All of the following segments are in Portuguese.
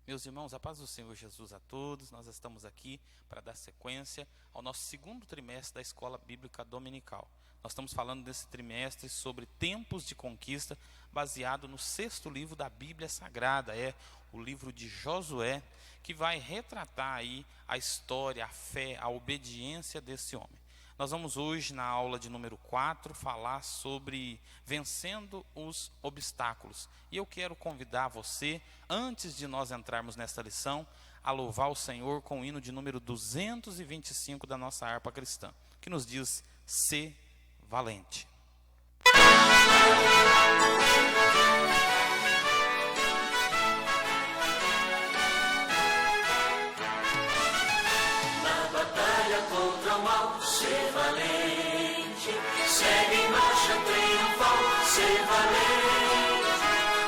Meus irmãos, a paz do Senhor Jesus a todos. Nós estamos aqui para dar sequência ao nosso segundo trimestre da Escola Bíblica Dominical. Nós estamos falando desse trimestre sobre tempos de conquista, baseado no sexto livro da Bíblia Sagrada, o livro de Josué, que vai retratar aí a história, a fé, a obediência desse homem. Nós vamos hoje, na aula de número 4, falar sobre vencendo os obstáculos. E eu quero convidar você, antes de nós entrarmos nesta lição, a louvar o Senhor com o hino de número 225 da nossa harpa cristã, que nos diz: "Sê valente". Na batalha contra o mal, ser valente. Segue em marcha triunfal, ser valente.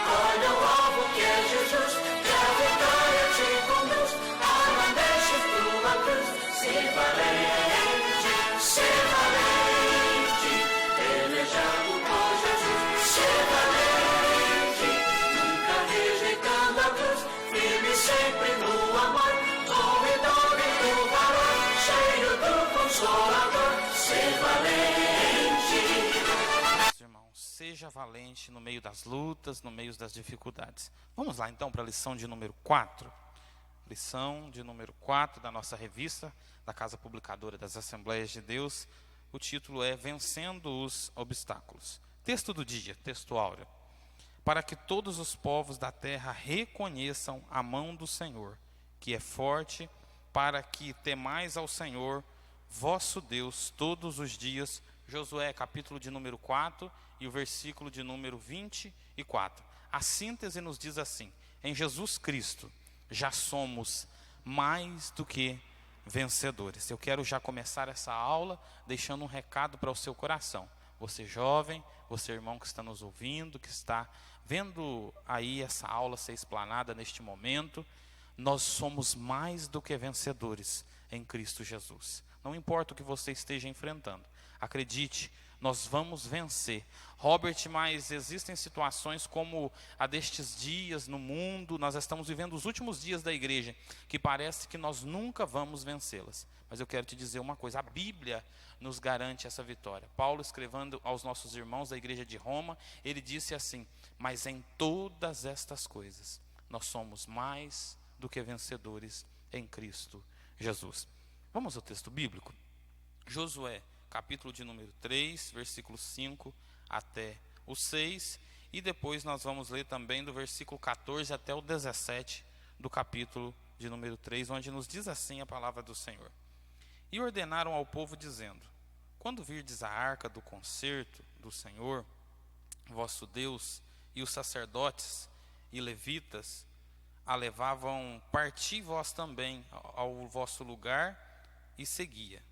Olha o alvo que é Jesus, que a vitória te conduz. Arma deixa tua cruz, ser valente. Ser valente, pelejando por Jesus. Ser valente, nunca rejeitando a cruz. Firme sempre no amor. Ser valente. Meus irmãos, seja valente no meio das lutas, no meio das dificuldades. Vamos lá então para a lição de número 4. Lição de número 4 da nossa revista, da Casa Publicadora das Assembleias de Deus. O título é Vencendo os Obstáculos. Texto do dia, texto áureo. Para que todos os povos da terra reconheçam a mão do Senhor, que é forte, para que temais ao Senhor, vosso Deus, todos os dias. Josué, capítulo de número 4 e o versículo de número 24. A síntese nos diz assim: em Jesus Cristo já somos mais do que vencedores. Eu quero já começar essa aula deixando um recado para o seu coração. Você jovem, você irmão que está nos ouvindo, que está vendo aí essa aula ser explanada neste momento, nós somos mais do que vencedores em Cristo Jesus. Não importa o que você esteja enfrentando, acredite, nós vamos vencer. Robert, mas existem situações como a destes dias no mundo, nós estamos vivendo os últimos dias da igreja, que parece que nós nunca vamos vencê-las. Mas eu quero te dizer uma coisa, a Bíblia nos garante essa vitória. Paulo, escrevendo aos nossos irmãos da igreja de Roma, ele disse assim: mas em todas estas coisas, nós somos mais do que vencedores em Cristo Jesus. Vamos ao texto bíblico? Josué, capítulo de número 3, versículo 5 até o 6. E depois nós vamos ler também do versículo 14 até o 17 do capítulo de número 3, onde nos diz assim a palavra do Senhor. E ordenaram ao povo, dizendo: quando virdes a arca do concerto do Senhor, vosso Deus, e os sacerdotes e levitas a levavam, parti vós também ao vosso lugar e seguia.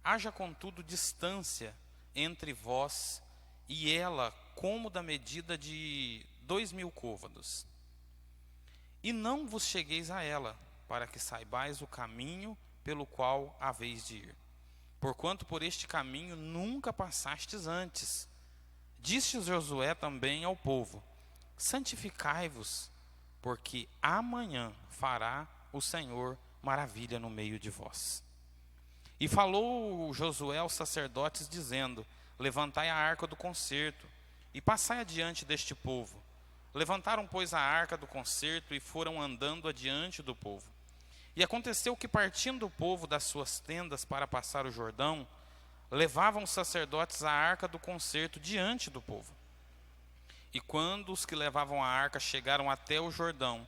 Haja contudo distância entre vós e ela, como da medida de 2.000 côvados. E não vos chegueis a ela, para que saibais o caminho pelo qual haveis de ir. Porquanto por este caminho nunca passastes antes. Disse Josué também ao povo: santificai-vos, porque amanhã fará o Senhor maravilha no meio de vós. E falou Josué aos sacerdotes, dizendo: levantai a arca do concerto, e passai adiante deste povo. Levantaram, pois, a arca do concerto, e foram andando adiante do povo. E aconteceu que, partindo o povo das suas tendas para passar o Jordão, levavam os sacerdotes a arca do concerto diante do povo. E quando os que levavam a arca chegaram até o Jordão,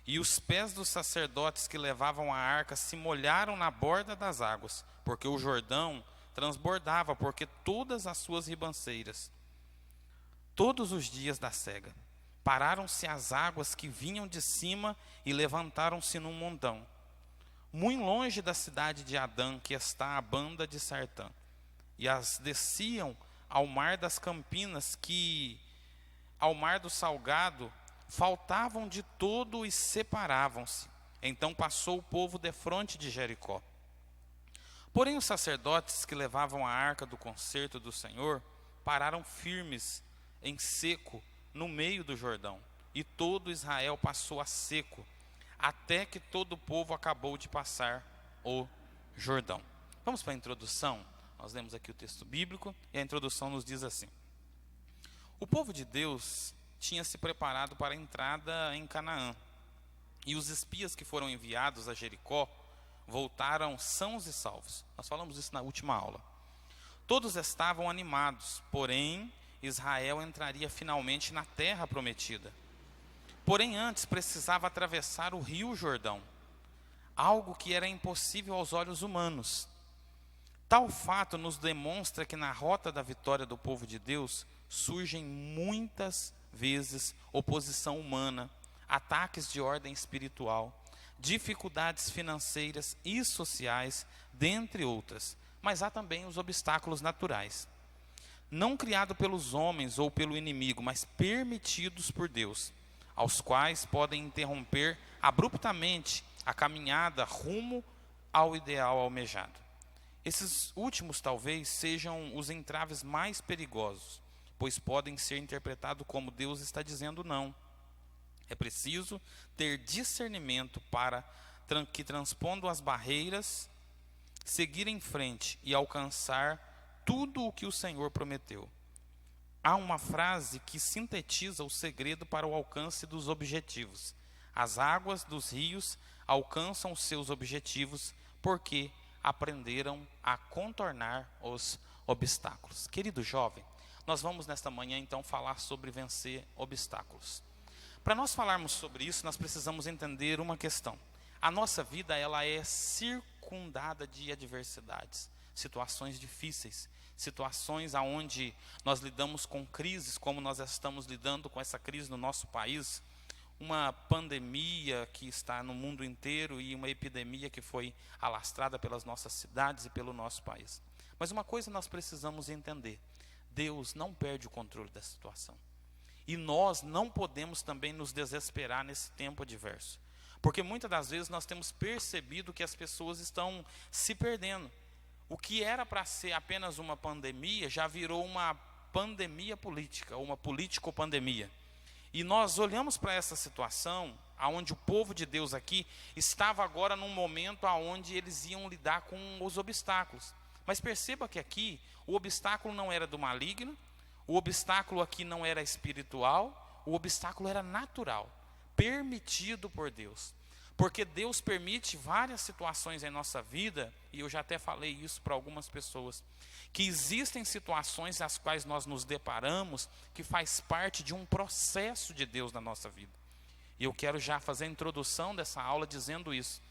e os pés dos sacerdotes que levavam a arca se molharam na borda das águas, porque o Jordão transbordava, porque todas as suas ribanceiras, todos os dias da cega, pararam-se as águas que vinham de cima e levantaram-se num montão, muito longe da cidade de Adã, que está à banda de Sartã, e as desciam ao mar das Campinas, que ao mar do Salgado faltavam de todo e separavam-se. Então passou o povo defronte de Jericó. Porém os sacerdotes que levavam a arca do concerto do Senhor pararam firmes em seco no meio do Jordão, e todo Israel passou a seco, até que todo o povo acabou de passar o Jordão. Vamos para a introdução? Nós lemos aqui o texto bíblico e a introdução nos diz assim: o povo de Deus tinha se preparado para a entrada em Canaã, e os espias que foram enviados a Jericó voltaram sãos e salvos. Nós falamos isso na última aula. Todos estavam animados, porém Israel entraria finalmente na terra prometida. Porém antes precisava atravessar o rio Jordão, algo que era impossível aos olhos humanos. Tal fato nos demonstra que na rota da vitória do povo de Deus surgem muitas vezes oposição humana, ataques de ordem espiritual, dificuldades financeiras e sociais, dentre outras. Mas há também os obstáculos naturais, não criados pelos homens ou pelo inimigo, mas permitidos por Deus, aos quais podem interromper abruptamente a caminhada rumo ao ideal almejado. Esses últimos talvez sejam os entraves mais perigosos, pois podem ser interpretados como Deus está dizendo não. É preciso ter discernimento para que, transpondo as barreiras, seguir em frente e alcançar tudo o que o Senhor prometeu. Há uma frase que sintetiza o segredo para o alcance dos objetivos: as águas dos rios alcançam seus objetivos porque aprenderam a contornar os obstáculos. Querido jovem, nós vamos nesta manhã então falar sobre vencer obstáculos. Para nós falarmos sobre isso, nós precisamos entender uma questão. A nossa vida, ela é circundada de adversidades, situações difíceis, situações aonde nós lidamos com crises, como nós estamos lidando com essa crise no nosso país, uma pandemia que está no mundo inteiro e uma epidemia que foi alastrada pelas nossas cidades e pelo nosso país. Mas uma coisa nós precisamos entender: Deus não perde o controle da situação. E nós não podemos também nos desesperar nesse tempo adverso, porque muitas das vezes nós temos percebido que as pessoas estão se perdendo. O que era para ser apenas uma pandemia já virou uma pandemia política, uma político-pandemia. E nós olhamos para essa situação, onde o povo de Deus aqui estava agora num momento onde eles iam lidar com os obstáculos. Mas perceba que aqui o obstáculo não era do maligno, o obstáculo aqui não era espiritual, o obstáculo era natural, permitido por Deus. Porque Deus permite várias situações em nossa vida, e eu já até falei isso para algumas pessoas, que existem situações às quais nós nos deparamos, que faz parte de um processo de Deus na nossa vida. E eu quero já fazer a introdução dessa aula dizendo isso.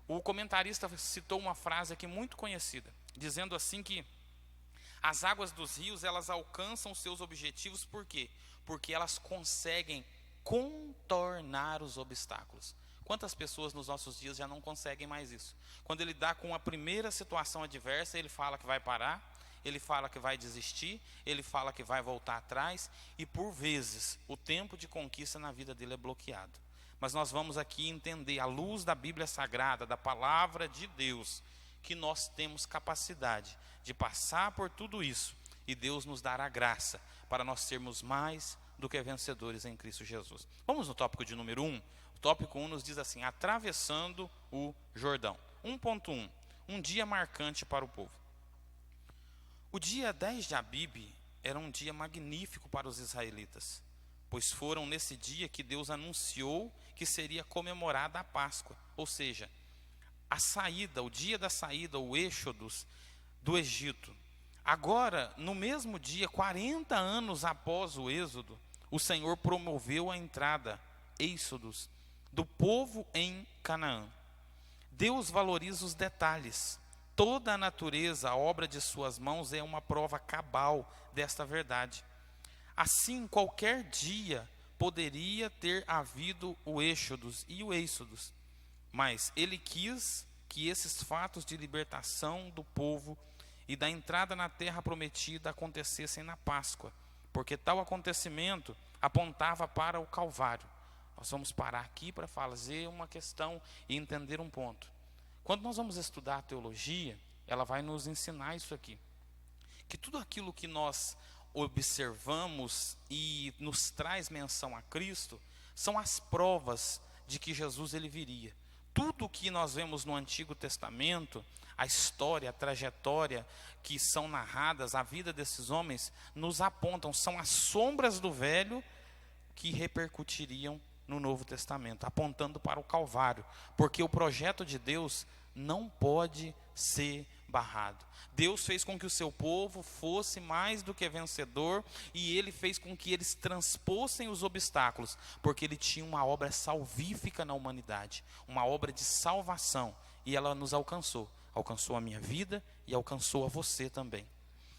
O comentarista citou uma frase aqui muito conhecida, dizendo assim que as águas dos rios, elas alcançam seus objetivos, por quê? Porque elas conseguem contornar os obstáculos. Quantas pessoas nos nossos dias já não conseguem mais isso? Quando ele dá com a primeira situação adversa, ele fala que vai parar, ele fala que vai desistir, ele fala que vai voltar atrás, e por vezes o tempo de conquista na vida dele é bloqueado. Mas nós vamos aqui entender, à luz da Bíblia Sagrada, da palavra de Deus, que nós temos capacidade de passar por tudo isso, e Deus nos dará graça para nós sermos mais do que vencedores em Cristo Jesus. Vamos no tópico de número 1. O tópico 1 nos diz assim: atravessando o Jordão. 1.1, um dia marcante para o povo. O dia 10 de Abibe era um dia magnífico para os israelitas, pois foram nesse dia que Deus anunciou que seria comemorada a Páscoa, ou seja, a saída, o dia da saída, o êxodo do Egito. Agora, no mesmo dia, 40 anos após o êxodo, o Senhor promoveu a entrada, êxodos, do povo em Canaã. Deus valoriza os detalhes. Toda a natureza, a obra de suas mãos, é uma prova cabal desta verdade. Assim, qualquer dia poderia ter havido o êxodos e o êxodos, mas ele quis que esses fatos de libertação do povo e da entrada na terra prometida acontecessem na Páscoa, porque tal acontecimento apontava para o Calvário. Nós vamos parar aqui para fazer uma questão e entender um ponto. Quando nós vamos estudar a teologia, ela vai nos ensinar isso aqui, que tudo aquilo que nós observamos e nos traz menção a Cristo são as provas de que Jesus ele viria. Tudo que nós vemos no Antigo Testamento, a história, a trajetória que são narradas, a vida desses homens, nos apontam, são as sombras do velho que repercutiriam no Novo Testamento, apontando para o Calvário, porque o projeto de Deus não pode ser barrado. Deus fez com que o seu povo fosse mais do que vencedor, e ele fez com que eles transpossem os obstáculos, porque ele tinha uma obra salvífica na humanidade, uma obra de salvação, e ela nos alcançou a minha vida e alcançou a você também.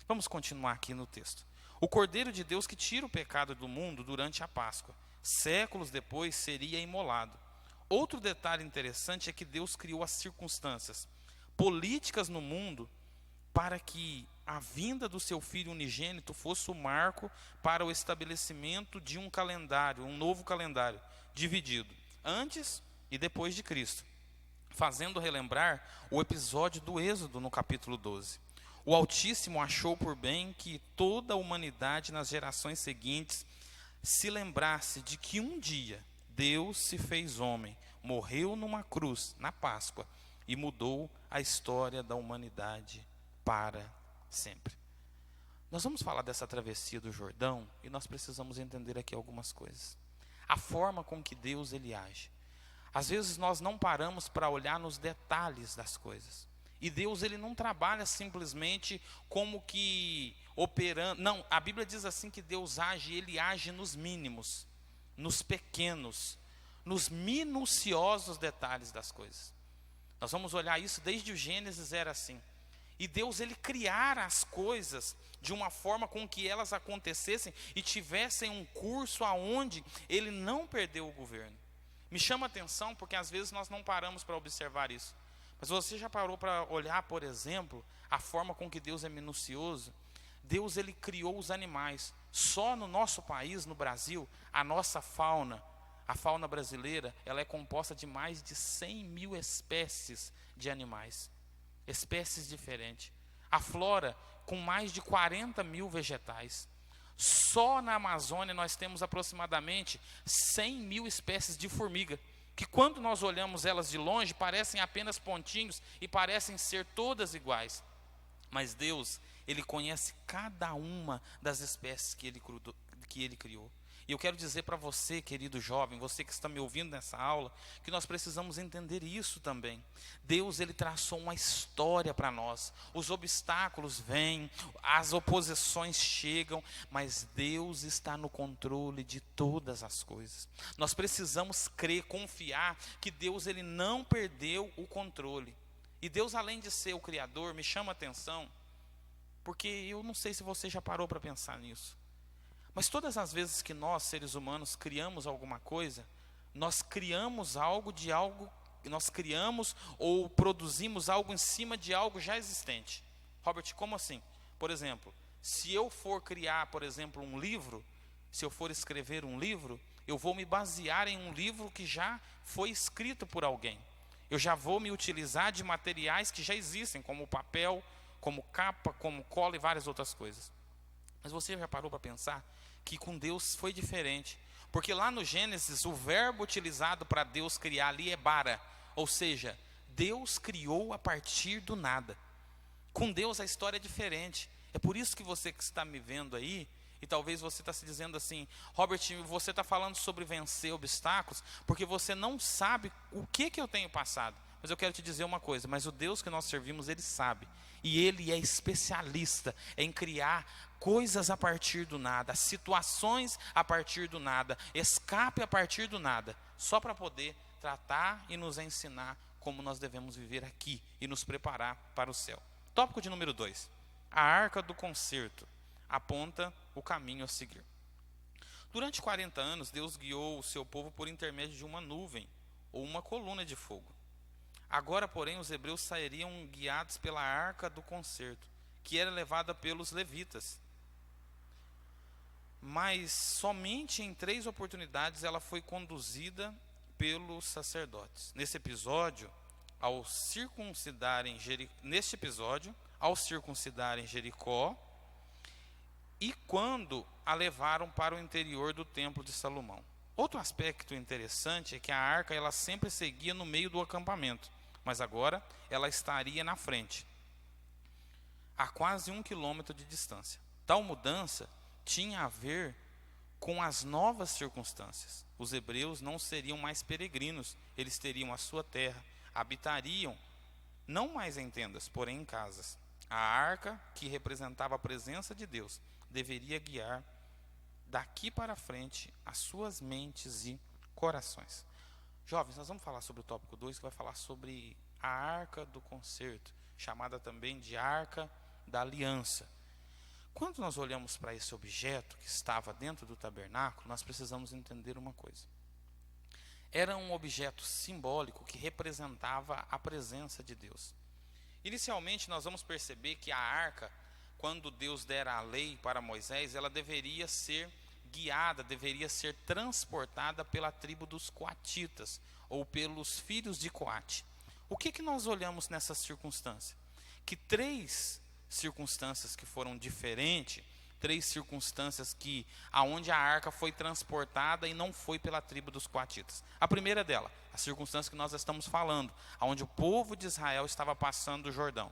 Vamos continuar aqui no texto. O Cordeiro de Deus que tira o pecado do mundo durante a Páscoa, séculos depois seria imolado. Outro detalhe interessante é que Deus criou as circunstâncias políticas no mundo para que a vinda do seu Filho unigênito fosse o marco para o estabelecimento de um calendário, um novo calendário, dividido antes e depois de Cristo, fazendo relembrar o episódio do Êxodo no capítulo 12. O Altíssimo achou por bem que toda a humanidade nas gerações seguintes se lembrasse de que um dia Deus se fez homem, morreu numa cruz, na Páscoa, e mudou a história da humanidade para sempre. Nós vamos falar dessa travessia do Jordão e nós precisamos entender aqui algumas coisas. A forma com que Deus ele age. Às vezes nós não paramos para olhar nos detalhes das coisas. E Deus ele não trabalha simplesmente como que operando. Não, a Bíblia diz assim que Deus age, ele age nos mínimos, nos pequenos, nos minuciosos detalhes das coisas. Nós vamos olhar isso desde o Gênesis, era assim. E Deus ele criara as coisas de uma forma com que elas acontecessem e tivessem um curso aonde ele não perdeu o governo. Me chama a atenção porque às vezes nós não paramos para observar isso. Mas você já parou para olhar, por exemplo, a forma com que Deus é minucioso? Deus ele criou os animais. Só no nosso país, no Brasil, a nossa fauna, a fauna brasileira, ela é composta de mais de 100 mil espécies de animais. Espécies diferentes. A flora, com mais de 40 mil vegetais. Só na Amazônia nós temos aproximadamente 100 mil espécies de formiga, que quando nós olhamos elas de longe, parecem apenas pontinhos e parecem ser todas iguais. Mas Deus, ele conhece cada uma das espécies que ele criou. E eu quero dizer para você, querido jovem, você que está me ouvindo nessa aula, que nós precisamos entender isso também. Deus, ele traçou uma história para nós. Os obstáculos vêm, as oposições chegam, mas Deus está no controle de todas as coisas. Nós precisamos crer, confiar que Deus, ele não perdeu o controle. E Deus, além de ser o Criador, me chama a atenção, porque eu não sei se você já parou para pensar nisso. Mas todas as vezes que nós, seres humanos, criamos alguma coisa, nós criamos nós criamos ou produzimos algo em cima de algo já existente. Robert, como assim? Por exemplo, se eu for criar, por exemplo, um livro, se eu for escrever um livro, eu vou me basear em um livro que já foi escrito por alguém. Eu já vou me utilizar de materiais que já existem, como papel, como capa, como cola e várias outras coisas. Mas você já parou para pensar que com Deus foi diferente? Porque lá no Gênesis, o verbo utilizado para Deus criar ali é bara. Ou seja, Deus criou a partir do nada. Com Deus a história é diferente. É por isso que você que está me vendo aí, e talvez você está se dizendo assim, Robert, você está falando sobre vencer obstáculos, porque você não sabe o que eu tenho passado. Mas eu quero te dizer uma coisa, mas o Deus que nós servimos, ele sabe. E ele é especialista em criar coisas a partir do nada, situações a partir do nada, escape a partir do nada, só para poder tratar e nos ensinar como nós devemos viver aqui e nos preparar para o céu. Tópico de número 2. A arca do concerto aponta o caminho a seguir. Durante 40 anos, Deus guiou o seu povo por intermédio de uma nuvem ou uma coluna de fogo. Agora, porém, os hebreus sairiam guiados pela arca do concerto, que era levada pelos levitas. Mas somente em 3 oportunidades ela foi conduzida pelos sacerdotes. Neste episódio, ao circuncidarem Jericó, e quando a levaram para o interior do templo de Salomão. Outro aspecto interessante é que a arca ela sempre seguia no meio do acampamento, mas agora ela estaria na frente, a quase 1 quilômetro de distância. Tal mudança tinha a ver com as novas circunstâncias. Os hebreus não seriam mais peregrinos, eles teriam a sua terra, habitariam, não mais em tendas, porém em casas. A arca, que representava a presença de Deus, deveria guiar daqui para frente as suas mentes e corações. Jovens, nós vamos falar sobre o tópico 2, que vai falar sobre a arca do concerto, chamada também de arca da aliança. Quando nós olhamos para esse objeto que estava dentro do tabernáculo, nós precisamos entender uma coisa. Era um objeto simbólico que representava a presença de Deus. Inicialmente, nós vamos perceber que a arca, quando Deus dera a lei para Moisés, ela deveria ser guiada, deveria ser transportada pela tribo dos coatitas, ou pelos filhos de Coate. O que nós olhamos nessa circunstância? Que 3 circunstâncias que foram diferentes, 3 circunstâncias aonde a arca foi transportada e não foi pela tribo dos coatitas. A primeira dela, a circunstância que nós estamos falando, aonde o povo de Israel estava passando o Jordão.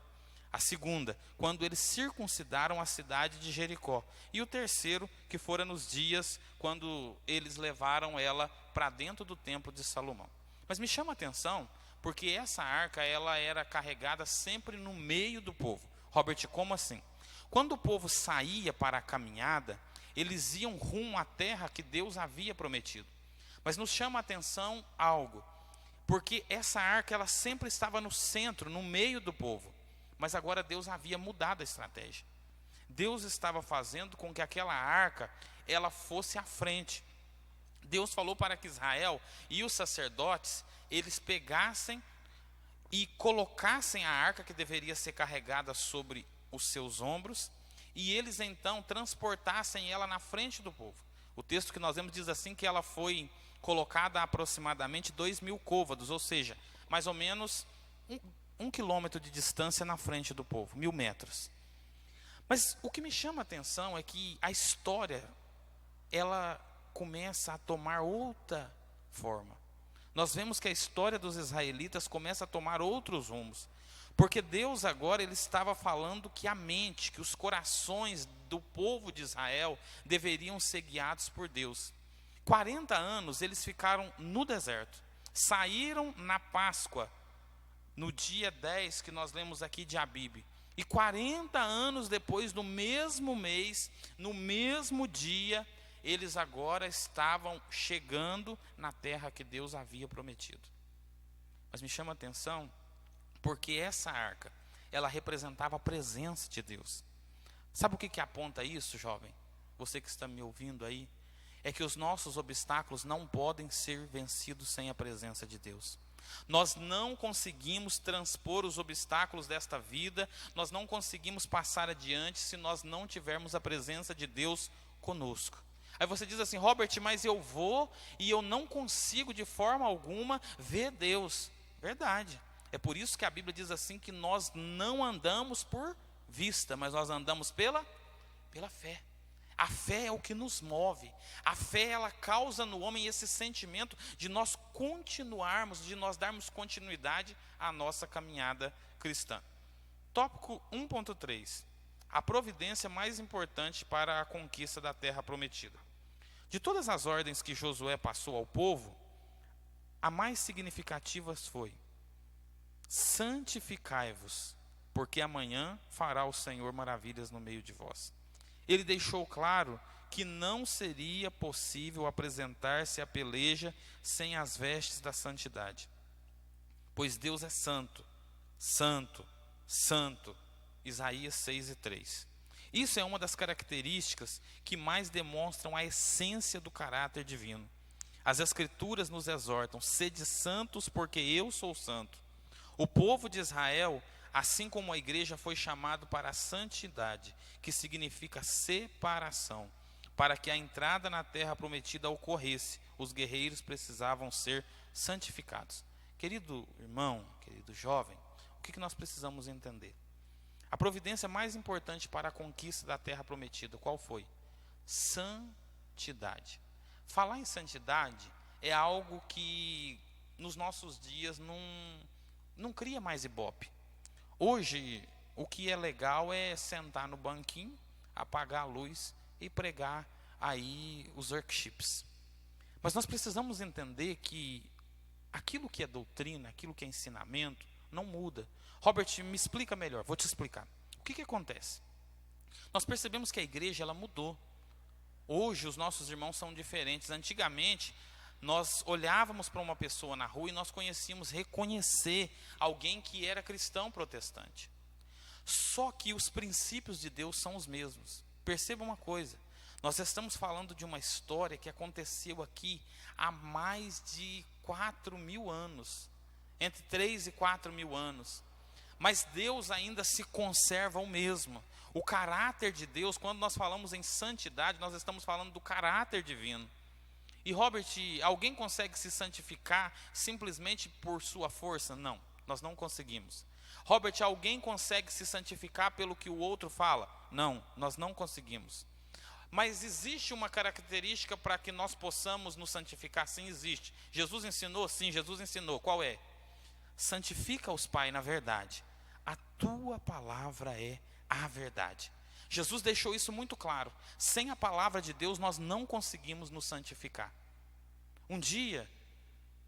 A segunda, quando eles circuncidaram a cidade de Jericó. E o terceiro, que fora nos dias quando eles levaram ela para dentro do templo de Salomão. Mas me chama a atenção, porque essa arca ela era carregada sempre no meio do povo. Robert, como assim? Quando o povo saía para a caminhada, eles iam rumo à terra que Deus havia prometido. Mas nos chama a atenção algo, porque essa arca ela sempre estava no centro, no meio do povo. Mas agora Deus havia mudado a estratégia. Deus estava fazendo com que aquela arca ela fosse à frente. Deus falou para que Israel e os sacerdotes, eles pegassem e colocassem a arca que deveria ser carregada sobre os seus ombros, e eles então transportassem ela na frente do povo. O texto que nós vemos diz assim que ela foi colocada a aproximadamente 2.000 côvados, ou seja, mais ou menos 1 quilômetro de distância na frente do povo, 1.000 metros. Mas o que me chama a atenção é que a história, ela começa a tomar outra forma. Nós vemos que a história dos israelitas começa a tomar outros rumos. Porque Deus agora ele estava falando que a mente, que os corações do povo de Israel deveriam ser guiados por Deus. 40 anos eles ficaram no deserto. Saíram na Páscoa, no dia 10 que nós lemos aqui de Abibe. E 40 anos depois, no mesmo mês, no mesmo dia, eles agora estavam chegando na terra que Deus havia prometido. Mas me chama a atenção, porque essa arca, ela representava a presença de Deus. Sabe o que aponta isso, jovem? Você que está me ouvindo aí, é que os nossos obstáculos não podem ser vencidos sem a presença de Deus. Nós não conseguimos transpor os obstáculos desta vida, nós não conseguimos passar adiante se nós não tivermos a presença de Deus conosco. Aí você diz assim, Robert, mas eu vou e eu não consigo de forma alguma ver Deus. Verdade. É por isso que a Bíblia diz assim que nós não andamos por vista, mas nós andamos pela fé. A fé é o que nos move. A fé ela causa no homem esse sentimento de nós continuarmos, de nós darmos continuidade à nossa caminhada cristã. Tópico 1.3. A providência mais importante para a conquista da terra prometida. De todas as ordens que Josué passou ao povo, a mais significativa foi: santificai-vos, porque amanhã fará o Senhor maravilhas no meio de vós. Ele deixou claro que não seria possível apresentar-se à peleja sem as vestes da santidade. Pois Deus é santo, santo, santo. Isaías 6:3. Isso é uma das características que mais demonstram a essência do caráter divino. As Escrituras nos exortam: sede santos, porque eu sou santo. O povo de Israel, assim como a igreja, foi chamado para a santidade, que significa separação. Para que a entrada na terra prometida ocorresse, os guerreiros precisavam ser santificados. Querido irmão, querido jovem, o que nós precisamos entender? A providência mais importante para a conquista da terra prometida, qual foi? Santidade. Falar em santidade é algo que nos nossos dias não cria mais ibope. Hoje, o que é legal é sentar no banquinho, apagar a luz e pregar aí os workshops. Mas nós precisamos entender que aquilo que é doutrina, aquilo que é ensinamento, não muda. Robert, me explica melhor, vou te explicar. O que acontece? Nós percebemos que a igreja ela mudou. Hoje os nossos irmãos são diferentes. Antigamente, nós olhávamos para uma pessoa na rua e nós conhecíamos reconhecer alguém que era cristão protestante. Só que os princípios de Deus são os mesmos. Perceba uma coisa, nós estamos falando de uma história que aconteceu aqui há mais de 4.000 anos, entre 3 e 4.000 anos. Mas Deus ainda se conserva o mesmo. O caráter de Deus, quando nós falamos em santidade, nós estamos falando do caráter divino. E Robert, alguém consegue se santificar simplesmente por sua força? Não, nós não conseguimos. Robert, alguém consegue se santificar pelo que o outro fala? Não, nós não conseguimos. Mas existe uma característica para que nós possamos nos santificar? Sim, existe. Jesus ensinou? Sim, Jesus ensinou. Qual é? Santifica-os, Pai, na verdade. A tua palavra é a verdade. Jesus deixou isso muito claro. Sem a palavra de Deus, nós não conseguimos nos santificar. Um dia,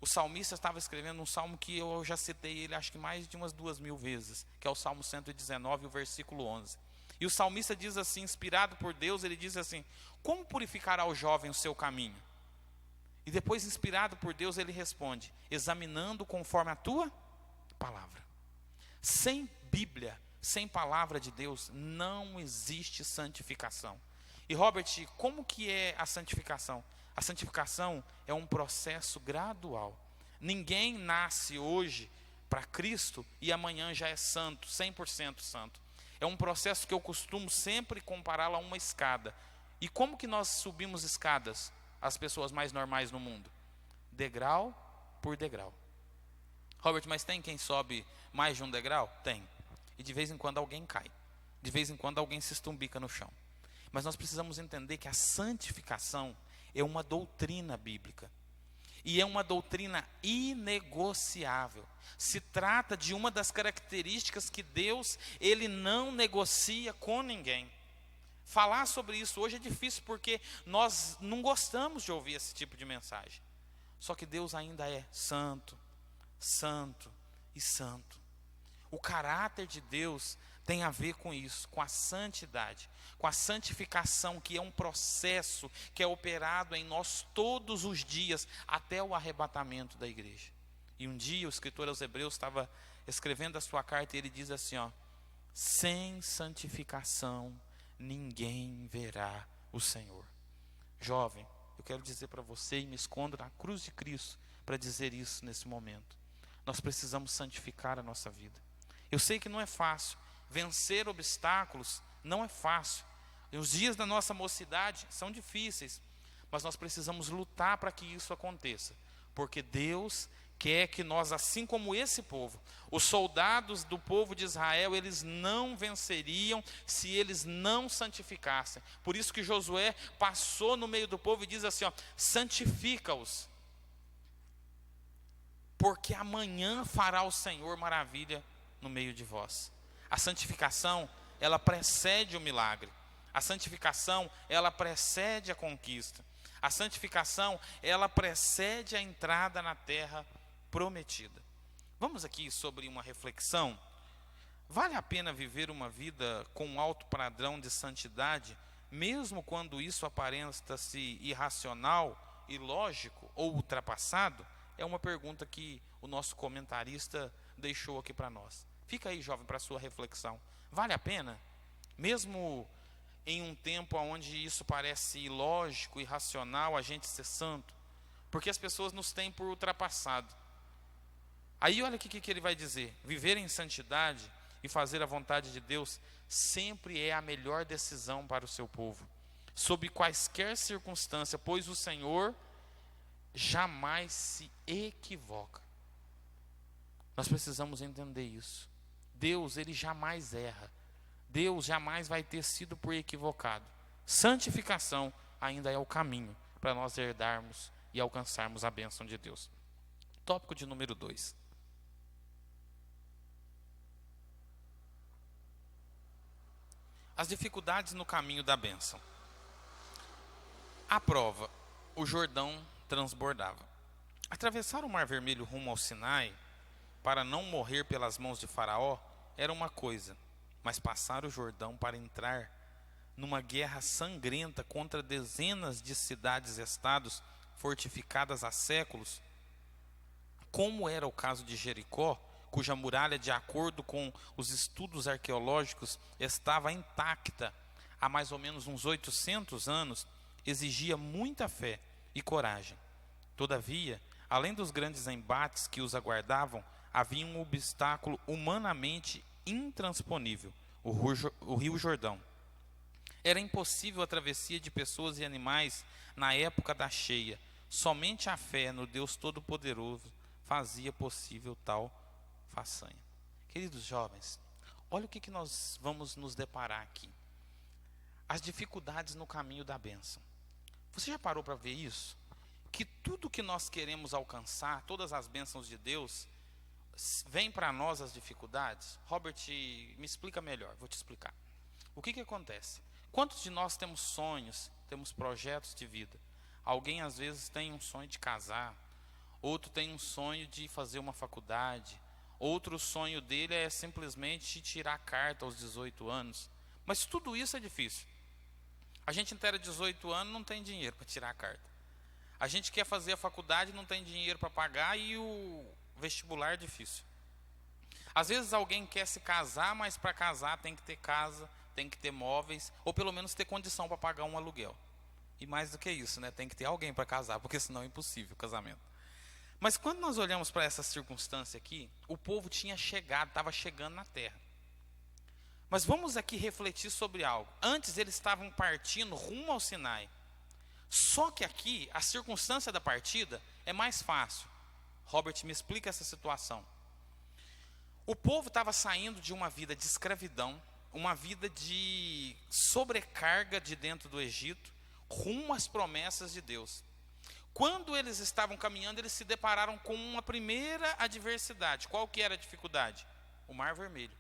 o salmista estava escrevendo um salmo que eu já citei ele acho que mais de umas 2.000 vezes, que é o Salmo 119, o versículo 11. E o salmista diz assim, inspirado por Deus, ele diz assim: como purificará o jovem o seu caminho? E depois, inspirado por Deus, ele responde: examinando conforme a tua palavra. Sem Bíblia, sem palavra de Deus, não existe santificação. E Robert, como que é a santificação? A santificação é um processo gradual. Ninguém nasce hoje para Cristo e amanhã já é santo, 100% santo. É um processo que eu costumo sempre compará-lo a uma escada. E como que nós subimos escadas, as pessoas mais normais no mundo? Degrau por degrau. Robert, mas tem quem sobe mais de um degrau? Tem. E de vez em quando alguém cai. De vez em quando alguém se estumbica no chão. Mas nós precisamos entender que a santificação é uma doutrina bíblica. E é uma doutrina inegociável. Se trata de uma das características que Deus, Ele não negocia com ninguém. Falar sobre isso hoje é difícil porque nós não gostamos de ouvir esse tipo de mensagem. Só que Deus ainda é santo, santo e santo. O caráter de Deus tem a ver com isso, com a santidade, com a santificação, que é um processo que é operado em nós todos os dias, até o arrebatamento da igreja. E um dia o escritor aos Hebreus estava escrevendo a sua carta e ele diz assim, ó: sem santificação ninguém verá o Senhor. Jovem, eu quero dizer para você, e me escondo na cruz de Cristo para dizer isso nesse momento. Nós precisamos santificar a nossa vida. Eu sei que não é fácil. Vencer obstáculos não é fácil. Os dias da nossa mocidade são difíceis, mas nós precisamos lutar para que isso aconteça, porque Deus quer que nós, assim como esse povo, os soldados do povo de Israel, eles não venceriam se eles não santificassem. Por isso que Josué passou no meio do povo e diz assim, ó: santifica-os, porque amanhã fará o Senhor maravilha no meio de vós. A santificação, ela precede o milagre. A santificação, ela precede a conquista. A santificação, ela precede a entrada na terra prometida. Vamos aqui sobre uma reflexão. Vale a pena viver uma vida com um alto padrão de santidade, mesmo quando isso aparenta-se irracional, ilógico ou ultrapassado? É uma pergunta que o nosso comentarista deixou aqui para nós. Fica aí, jovem, para a sua reflexão. Vale a pena? Mesmo em um tempo onde isso parece ilógico, irracional, a gente ser santo? Porque as pessoas nos têm por ultrapassado. Aí olha o que ele vai dizer. Viver em santidade e fazer a vontade de Deus sempre é a melhor decisão para o seu povo, sob quaisquer circunstâncias, pois o Senhor jamais se equivoca. Nós precisamos entender isso. Deus, Ele jamais erra. Deus jamais vai ter sido por equivocado. Santificação ainda é o caminho para nós herdarmos e alcançarmos a bênção de Deus. Tópico de número 2. As dificuldades no caminho da bênção. A prova, o Jordão transbordava. Atravessar o Mar Vermelho rumo ao Sinai, para não morrer pelas mãos de Faraó, era uma coisa, mas passar o Jordão para entrar numa guerra sangrenta contra dezenas de cidades-estados fortificadas há séculos, como era o caso de Jericó, cuja muralha, de acordo com os estudos arqueológicos, estava intacta há mais ou menos uns 800 anos, exigia muita fé e coragem. Todavia, além dos grandes embates que os aguardavam, havia um obstáculo humanamente intransponível, o Rio Jordão. Era impossível a travessia de pessoas e animais na época da cheia. Somente a fé no Deus Todo-Poderoso fazia possível tal façanha. Queridos jovens, olha o que nós vamos nos deparar aqui. As dificuldades no caminho da bênção. Você já parou para ver isso? Que tudo que nós queremos alcançar, todas as bênçãos de Deus, vem para nós as dificuldades? Robert, me explica melhor, vou te explicar. O que acontece? Quantos de nós temos sonhos, temos projetos de vida? Alguém às vezes tem um sonho de casar, outro tem um sonho de fazer uma faculdade, outro sonho dele é simplesmente tirar a carta aos 18 anos. Mas tudo isso é difícil. A gente inteira 18 anos não tem dinheiro para tirar a carta. A gente quer fazer a faculdade, não tem dinheiro para pagar e o vestibular é difícil. Às vezes alguém quer se casar, mas para casar tem que ter casa, tem que ter móveis, ou pelo menos ter condição para pagar um aluguel. E mais do que isso, né? Tem que ter alguém para casar, porque senão é impossível o casamento. Mas quando nós olhamos para essa circunstância aqui, o povo tinha chegado, estava chegando na terra. Mas vamos aqui refletir sobre algo. Antes eles estavam partindo rumo ao Sinai. Só que aqui, a circunstância da partida é mais fácil. Robert, me explica essa situação. O povo estava saindo de uma vida de escravidão, uma vida de sobrecarga de dentro do Egito, rumo às promessas de Deus. Quando eles estavam caminhando, eles se depararam com uma primeira adversidade. Qual que era a dificuldade? O Mar Vermelho.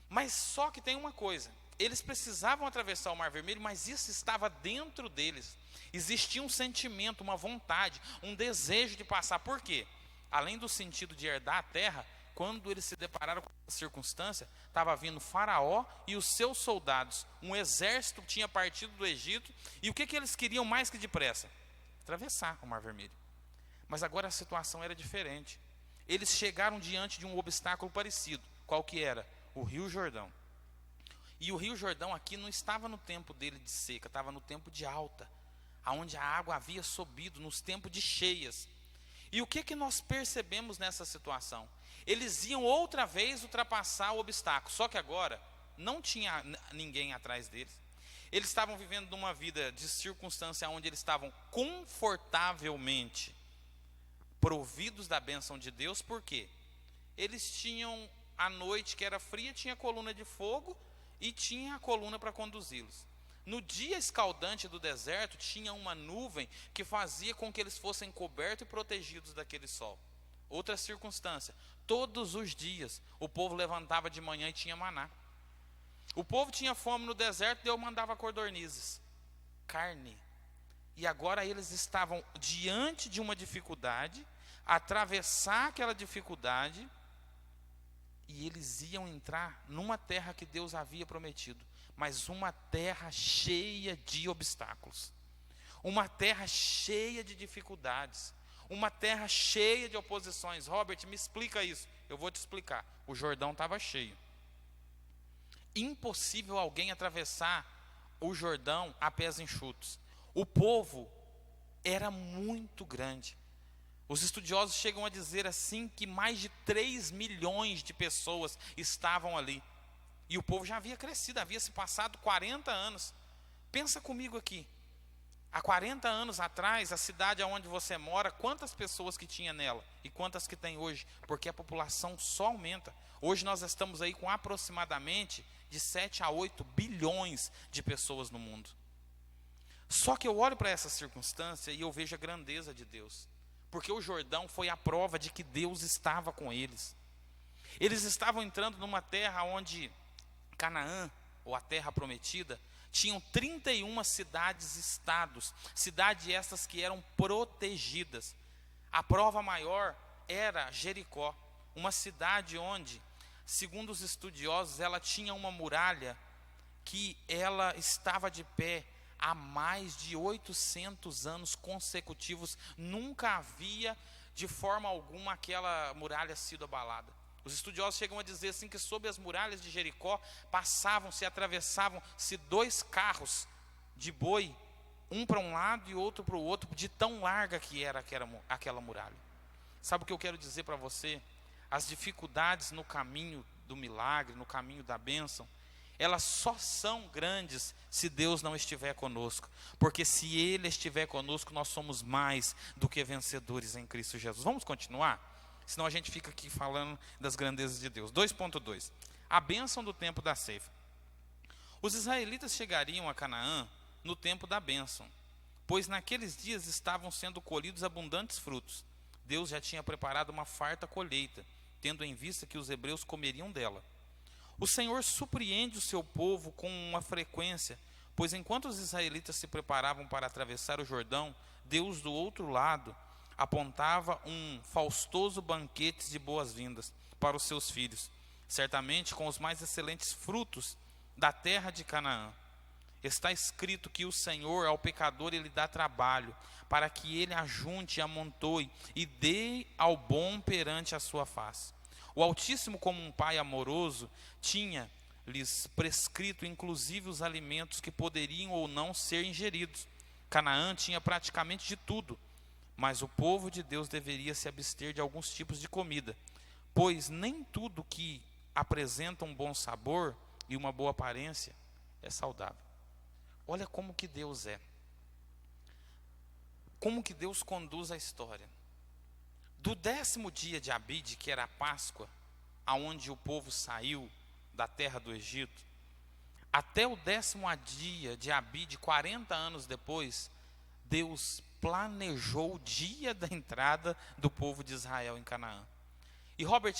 Mas só que tem uma coisa, eles precisavam atravessar o Mar Vermelho, mas isso estava dentro deles. Existia um sentimento, uma vontade, um desejo de passar. Por quê? Além do sentido de herdar a terra, quando eles se depararam com essa circunstância, estava vindo Faraó e os seus soldados. Um exército tinha partido do Egito. E o que eles queriam mais que depressa? Atravessar o Mar Vermelho. Mas agora a situação era diferente. Eles chegaram diante de um obstáculo parecido. Qual que era? O Rio Jordão. E o Rio Jordão aqui não estava no tempo dele de seca, estava no tempo de alta, onde a água havia subido, nos tempos de cheias. E o que nós percebemos nessa situação? Eles iam outra vez ultrapassar o obstáculo, só que agora não tinha ninguém atrás deles. Eles estavam vivendo uma vida de circunstância onde eles estavam confortavelmente providos da bênção de Deus. Por quê? Eles tinham a noite que era fria, tinha coluna de fogo e tinha a coluna para conduzi-los. No dia escaldante do deserto, tinha uma nuvem que fazia com que eles fossem cobertos e protegidos daquele sol. Outra circunstância, todos os dias o povo levantava de manhã e tinha maná. O povo tinha fome no deserto, Deus mandava codornizes, carne. E agora eles estavam diante de uma dificuldade, atravessar aquela dificuldade, e eles iam entrar numa terra que Deus havia prometido, mas uma terra cheia de obstáculos, uma terra cheia de dificuldades, uma terra cheia de oposições. Robert, me explica isso. Eu vou te explicar. O Jordão estava cheio. Impossível alguém atravessar o Jordão a pés enxutos. O povo era muito grande. Os estudiosos chegam a dizer assim que mais de 3 milhões de pessoas estavam ali. E o povo já havia crescido, havia se passado 40 anos. Pensa comigo aqui. Há 40 anos atrás, a cidade onde você mora, quantas pessoas que tinha nela e quantas que tem hoje? Porque a população só aumenta. Hoje nós estamos aí com aproximadamente de 7 a 8 bilhões de pessoas no mundo. Só que eu olho para essa circunstância e eu vejo a grandeza de Deus, porque o Jordão foi a prova de que Deus estava com eles. Eles estavam entrando numa terra onde Canaã, ou a terra prometida, tinham 31 cidades-estados, cidades essas que eram protegidas. A prova maior era Jericó, uma cidade onde, segundo os estudiosos, ela tinha uma muralha que ela estava de pé há mais de 800 anos consecutivos. Nunca havia, de forma alguma, aquela muralha sido abalada. Os estudiosos chegam a dizer assim que sob as muralhas de Jericó atravessavam-se 2 carros de boi, um para um lado e outro para o outro, de tão larga que era aquela muralha. Sabe o que eu quero dizer para você? As dificuldades no caminho do milagre, no caminho da bênção, elas só são grandes se Deus não estiver conosco. Porque se Ele estiver conosco, nós somos mais do que vencedores em Cristo Jesus. Vamos continuar? Senão a gente fica aqui falando das grandezas de Deus. 2.2. A bênção do tempo da ceifa. Os israelitas chegariam a Canaã no tempo da bênção, pois naqueles dias estavam sendo colhidos abundantes frutos. Deus já tinha preparado uma farta colheita, tendo em vista que os hebreus comeriam dela. O Senhor surpreende o seu povo com uma frequência, pois enquanto os israelitas se preparavam para atravessar o Jordão, Deus do outro lado apontava um faustoso banquete de boas-vindas para os seus filhos, certamente com os mais excelentes frutos da terra de Canaã. Está escrito que o Senhor ao pecador ele dá trabalho, para que ele ajunte e amontoe e dê ao bom perante a sua face. O Altíssimo, como um pai amoroso, tinha-lhes prescrito inclusive os alimentos que poderiam ou não ser ingeridos. Canaã tinha praticamente de tudo, mas o povo de Deus deveria se abster de alguns tipos de comida, pois nem tudo que apresenta um bom sabor e uma boa aparência é saudável. Olha como que Deus é. Como que Deus conduz a história. Do 10º dia de Abide, que era a Páscoa, aonde o povo saiu da terra do Egito, até o 10º dia de Abide, 40 anos depois, Deus planejou o dia da entrada do povo de Israel em Canaã. E Robert,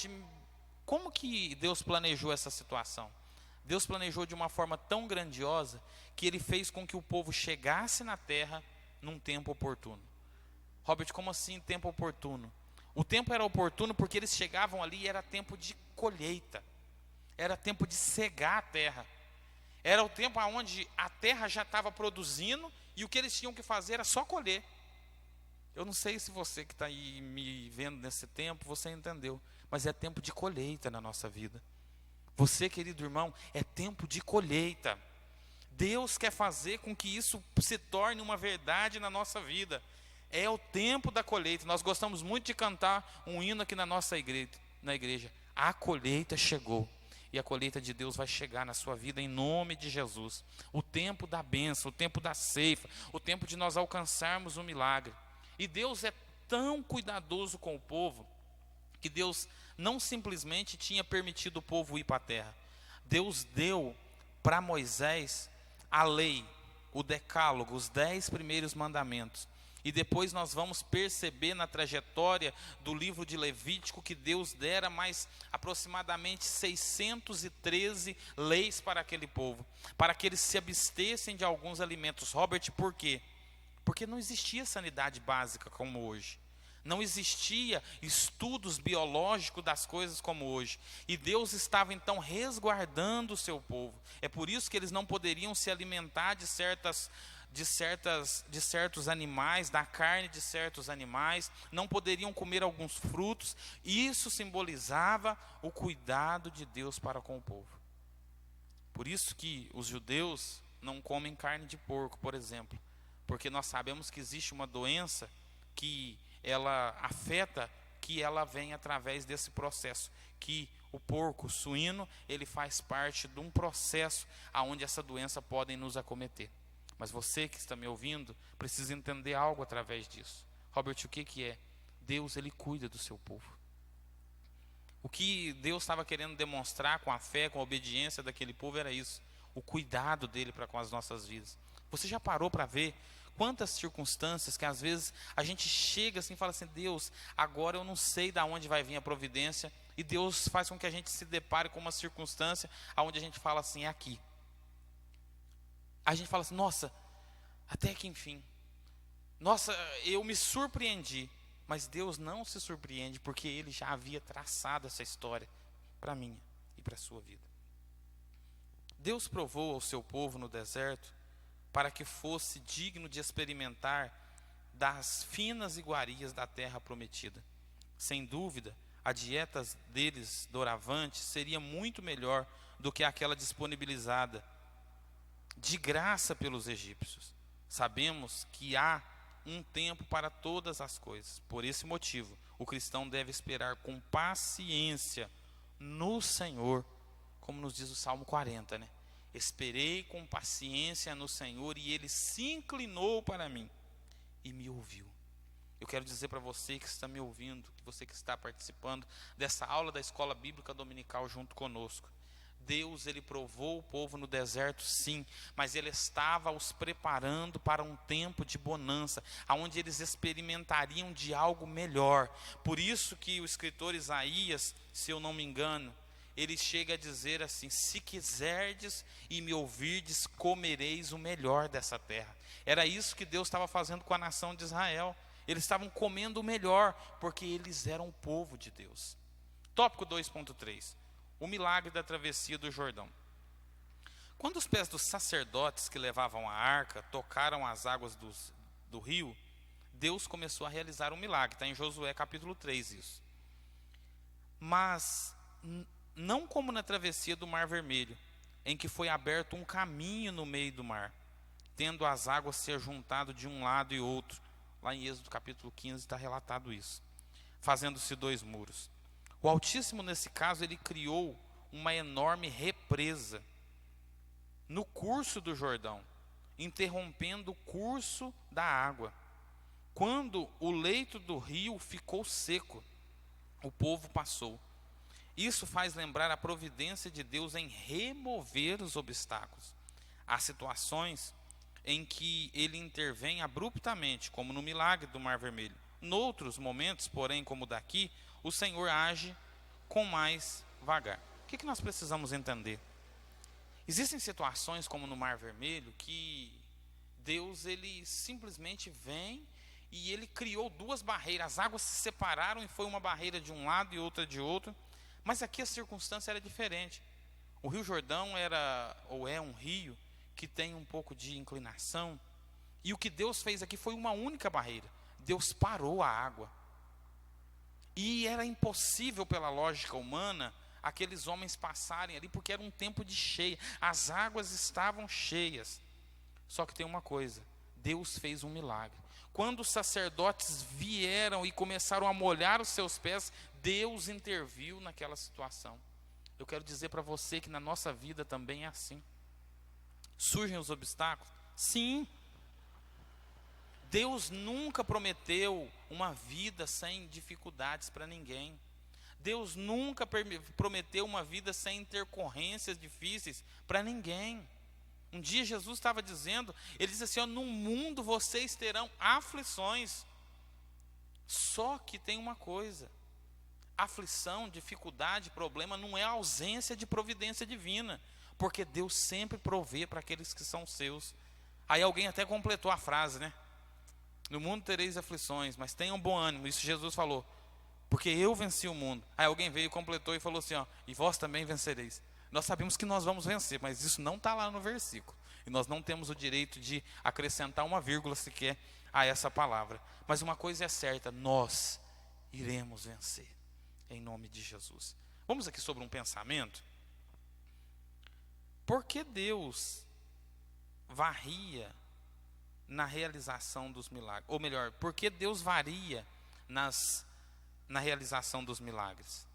como que Deus planejou essa situação? Deus planejou de uma forma tão grandiosa que Ele fez com que o povo chegasse na terra num tempo oportuno. Robert, como assim tempo oportuno? O tempo era oportuno porque eles chegavam ali e era tempo de colheita, era tempo de cegar a terra, era o tempo onde a terra já estava produzindo e o que eles tinham que fazer era só colher. Eu não sei se você que está aí me vendo nesse tempo, você entendeu, mas é tempo de colheita na nossa vida. Você, querido irmão, é tempo de colheita. Deus quer fazer com que isso se torne uma verdade na nossa vida. É o tempo da colheita. Nós gostamos muito de cantar um hino aqui na nossa igreja. A colheita chegou. E a colheita de Deus vai chegar na sua vida em nome de Jesus. O tempo da bênção, o tempo da ceifa, o tempo de nós alcançarmos o milagre. E Deus é tão cuidadoso com o povo, que Deus não simplesmente tinha permitido o povo ir para a terra. Deus deu para Moisés a lei, o decálogo, os 10 primeiros mandamentos. E depois nós vamos perceber na trajetória do livro de Levítico que Deus dera mais aproximadamente 613 leis para aquele povo, para que eles se abstessem de alguns alimentos. Robert, por quê? Porque não existia sanidade básica como hoje. Não existia estudos biológicos das coisas como hoje. E Deus estava então resguardando o seu povo. É por isso que eles não poderiam se alimentar de certos animais, da carne de certos animais, não poderiam comer alguns frutos. Isso simbolizava o cuidado de Deus para com o povo. Por isso que os judeus não comem carne de porco, por exemplo, porque nós sabemos que existe uma doença que ela afeta, que ela vem através desse processo, que o porco, o suíno, ele faz parte de um processo aonde essa doença pode nos acometer. Mas você que está me ouvindo, precisa entender algo através disso. Robert, o que é? Deus, ele cuida do seu povo. O que Deus estava querendo demonstrar com a fé, com a obediência daquele povo era isso. O cuidado dele para com as nossas vidas. Você já parou para ver quantas circunstâncias que às vezes a gente chega assim e fala assim, Deus, agora eu não sei de onde vai vir a providência, e Deus faz com que a gente se depare com uma circunstância onde a gente fala assim, é aqui. A gente fala assim, nossa, até que enfim, nossa, eu me surpreendi, mas Deus não se surpreende, porque Ele já havia traçado essa história para mim e para a sua vida. Deus provou ao seu povo no deserto para que fosse digno de experimentar das finas iguarias da terra prometida. Sem dúvida, a dieta deles doravante seria muito melhor do que aquela disponibilizada de graça pelos egípcios. Sabemos que há um tempo para todas as coisas. Por esse motivo, o cristão deve esperar com paciência no Senhor, como nos diz o Salmo 40, né? Esperei com paciência no Senhor e Ele se inclinou para mim e me ouviu. Eu quero dizer para você que está me ouvindo, você que está participando dessa aula da Escola Bíblica Dominical junto conosco. Deus, Ele provou o povo no deserto, sim, mas Ele estava os preparando para um tempo de bonança, onde eles experimentariam de algo melhor. Por isso que o escritor Isaías, se eu não me engano, ele chega a dizer assim, se quiserdes e me ouvirdes, comereis o melhor dessa terra. Era isso que Deus estava fazendo com a nação de Israel. Eles estavam comendo o melhor, porque eles eram o povo de Deus. Tópico 2.3, o milagre da travessia do Jordão. Quando os pés dos sacerdotes que levavam a arca tocaram as águas do rio, Deus começou a realizar um milagre. Está em Josué capítulo 3 isso. Mas não como na travessia do Mar Vermelho, em que foi aberto um caminho no meio do mar, tendo as águas se ajuntado de um lado e outro. Lá em Êxodo capítulo 15 está relatado isso. Fazendo-se 2 muros. O Altíssimo, nesse caso, Ele criou uma enorme represa no curso do Jordão, interrompendo o curso da água. Quando o leito do rio ficou seco, o povo passou. Isso faz lembrar a providência de Deus em remover os obstáculos. Há situações em que Ele intervém abruptamente, como no milagre do Mar Vermelho. Noutros momentos, porém, como daqui, o Senhor age com mais vagar. O que nós precisamos entender? Existem situações como no Mar Vermelho que Deus, Ele simplesmente vem e Ele criou 2 barreiras. As águas se separaram e foi uma barreira de um lado e outra de outro. Mas aqui a circunstância era diferente. O Rio Jordão era, ou é um rio, que tem um pouco de inclinação. E o que Deus fez aqui foi uma única barreira. Deus parou a água. E era impossível pela lógica humana aqueles homens passarem ali, porque era um tempo de cheia. As águas estavam cheias. Só que tem uma coisa, Deus fez um milagre. Quando os sacerdotes vieram e começaram a molhar os seus pés, Deus interviu naquela situação. Eu quero dizer para você que na nossa vida também é assim. Surgem os obstáculos? Sim. Deus nunca prometeu uma vida sem dificuldades para ninguém. Deus nunca prometeu uma vida sem intercorrências difíceis para ninguém. Um dia Jesus estava dizendo, Ele disse assim, no mundo vocês terão aflições. Só que tem uma coisa, aflição, dificuldade, problema não é a ausência de providência divina, porque Deus sempre provê para aqueles que são seus. Aí alguém até completou a frase, né? No mundo tereis aflições, mas tenham bom ânimo. Isso Jesus falou, porque eu venci o mundo. Aí alguém veio e completou e falou assim, e vós também vencereis. Nós sabemos que nós vamos vencer, mas isso não está lá no versículo. E nós não temos o direito de acrescentar uma vírgula sequer a essa palavra. Mas uma coisa é certa, nós iremos vencer, em nome de Jesus. Vamos aqui sobre um pensamento. Por que Deus varia na realização dos milagres? Ou melhor, por que Deus varia na realização dos milagres?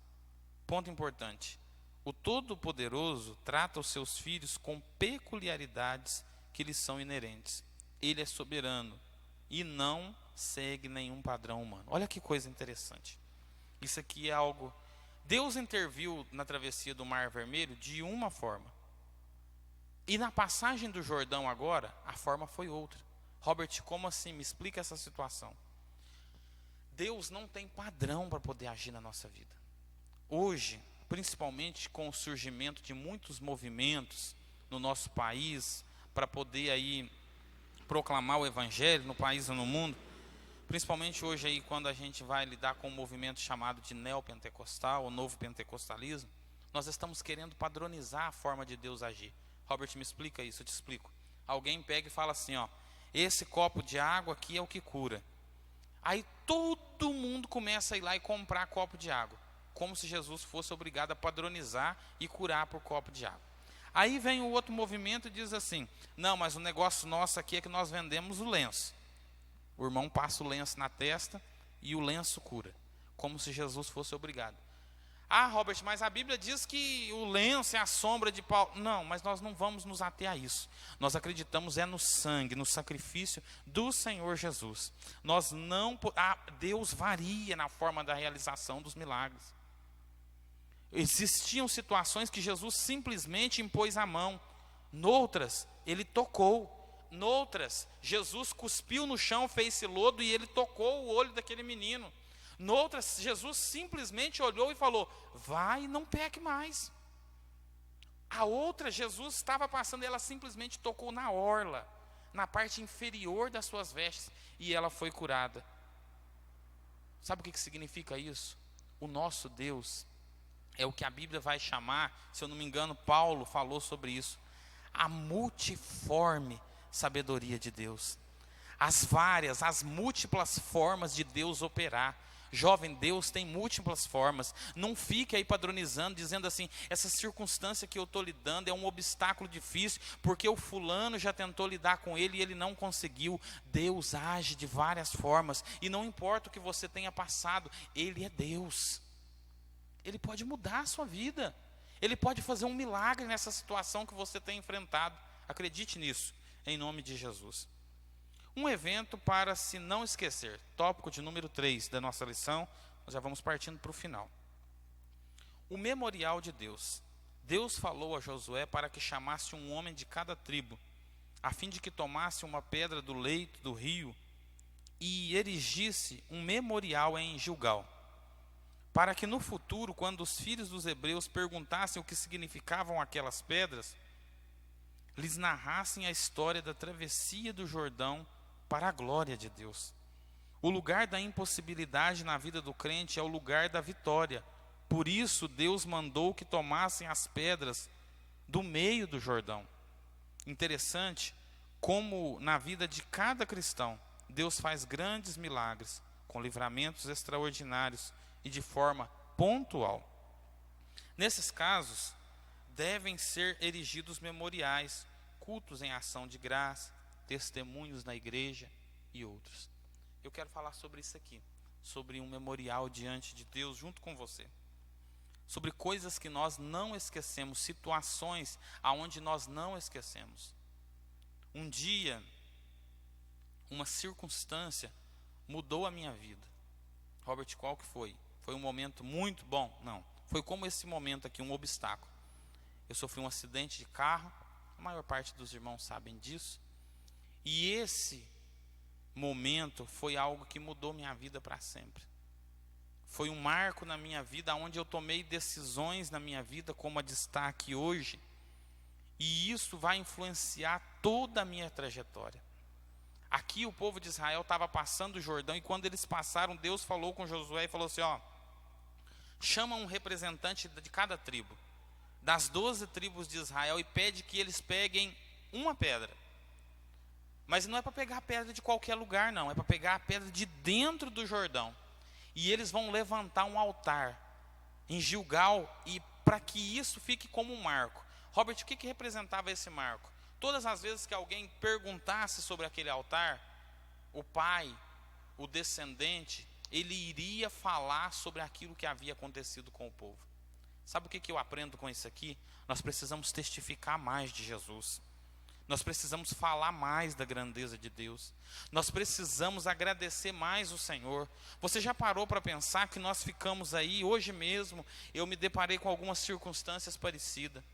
Ponto importante. O Todo-Poderoso trata os seus filhos com peculiaridades que lhes são inerentes. Ele é soberano e não segue nenhum padrão humano. Olha que coisa interessante. Isso aqui é algo... Deus interviu na travessia do Mar Vermelho de uma forma. E na passagem do Jordão agora, a forma foi outra. Robert, como assim? Me explica essa situação. Deus não tem padrão para poder agir na nossa vida. Hoje, principalmente com o surgimento de muitos movimentos no nosso país, para poder aí proclamar o evangelho no país e no mundo, principalmente hoje aí quando a gente vai lidar com um movimento chamado de neopentecostal, ou novo pentecostalismo, nós estamos querendo padronizar a forma de Deus agir. Robert, me explica isso, eu te explico. Alguém pega e fala assim, ó, esse copo de água aqui é o que cura. Aí todo mundo começa a ir lá e comprar copo de água, como se Jesus fosse obrigado a padronizar e curar por copo de água. Aí vem o outro movimento e diz assim, não, mas o negócio nosso aqui é que nós vendemos o lenço. O irmão passa o lenço na testa e o lenço cura, como se Jesus fosse obrigado. Ah, Robert, mas a Bíblia diz que o lenço é a sombra de Paulo. Não, mas nós não vamos nos ater a isso. Nós acreditamos no sangue, no sacrifício do Senhor Jesus. Nós não, Deus varia na forma da realização dos milagres. Existiam situações que Jesus simplesmente impôs a mão. Noutras, ele tocou. Noutras, Jesus cuspiu no chão, fez-se lodo e ele tocou o olho daquele menino. Noutras, Jesus simplesmente olhou e falou, vai e não peque mais. A outra, Jesus estava passando e ela simplesmente tocou na orla, na parte inferior das suas vestes, e ela foi curada. Sabe o que significa isso? O nosso Deus é o que a Bíblia vai chamar, se eu não me engano, Paulo falou sobre isso, a multiforme sabedoria de Deus. As múltiplas formas de Deus operar. Jovem, Deus tem múltiplas formas. Não fique aí padronizando, dizendo assim, essa circunstância que eu estou lidando é um obstáculo difícil, porque o fulano já tentou lidar com ele e ele não conseguiu. Deus age de várias formas, e não importa o que você tenha passado, Ele é Deus. Ele pode mudar a sua vida. Ele pode fazer um milagre nessa situação que você tem enfrentado. Acredite nisso, em nome de Jesus. Um evento para se não esquecer. Tópico de número 3 da nossa lição. Nós já vamos partindo para o final. O memorial de Deus. Deus falou a Josué para que chamasse um homem de cada tribo, a fim de que tomasse uma pedra do leito do rio e erigisse um memorial em Gilgal, para que no futuro, quando os filhos dos hebreus perguntassem o que significavam aquelas pedras, lhes narrassem a história da travessia do Jordão para a glória de Deus. O lugar da impossibilidade na vida do crente é o lugar da vitória. Por isso Deus mandou que tomassem as pedras do meio do Jordão. Interessante como na vida de cada cristão Deus faz grandes milagres, com livramentos extraordinários e de forma pontual. Nesses casos, devem ser erigidos memoriais, cultos em ação de graça, testemunhos na igreja e outros. Eu quero falar sobre isso aqui, sobre um memorial diante de Deus junto com você. Sobre coisas que nós não esquecemos, situações aonde nós não esquecemos. Um dia, uma circunstância mudou a minha vida. Robert, qual que foi? Foi um momento muito bom? Não. Foi como esse momento aqui, um obstáculo. Eu sofri um acidente de carro, a maior parte dos irmãos sabem disso. E esse momento foi algo que mudou minha vida para sempre. Foi um marco na minha vida, onde eu tomei decisões na minha vida, como a destaque hoje. E isso vai influenciar toda a minha trajetória. Aqui o povo de Israel estava passando o Jordão, e quando eles passaram, Deus falou com Josué e falou assim, ó, chama um representante de cada tribo, das 12 tribos de Israel, e pede que eles peguem uma pedra. Mas não é para pegar a pedra de qualquer lugar, não. É para pegar a pedra de dentro do Jordão. E eles vão levantar um altar em Gilgal, e para que isso fique como um marco. Robert, o que representava esse marco? Todas as vezes que alguém perguntasse sobre aquele altar, o pai, o descendente, ele iria falar sobre aquilo que havia acontecido com o povo. Sabe o que eu aprendo com isso aqui? Nós precisamos testificar mais de Jesus. Nós precisamos falar mais da grandeza de Deus. Nós precisamos agradecer mais o Senhor. Você já parou para pensar que nós ficamos aí, hoje mesmo, eu me deparei com algumas circunstâncias parecidas.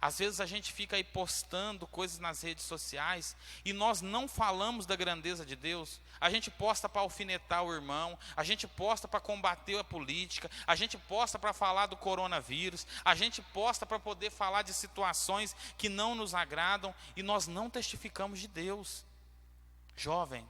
Às vezes a gente fica aí postando coisas nas redes sociais e nós não falamos da grandeza de Deus. A gente posta para alfinetar o irmão, a gente posta para combater a política, a gente posta para falar do coronavírus, a gente posta para poder falar de situações que não nos agradam e nós não testificamos de Deus. Jovem,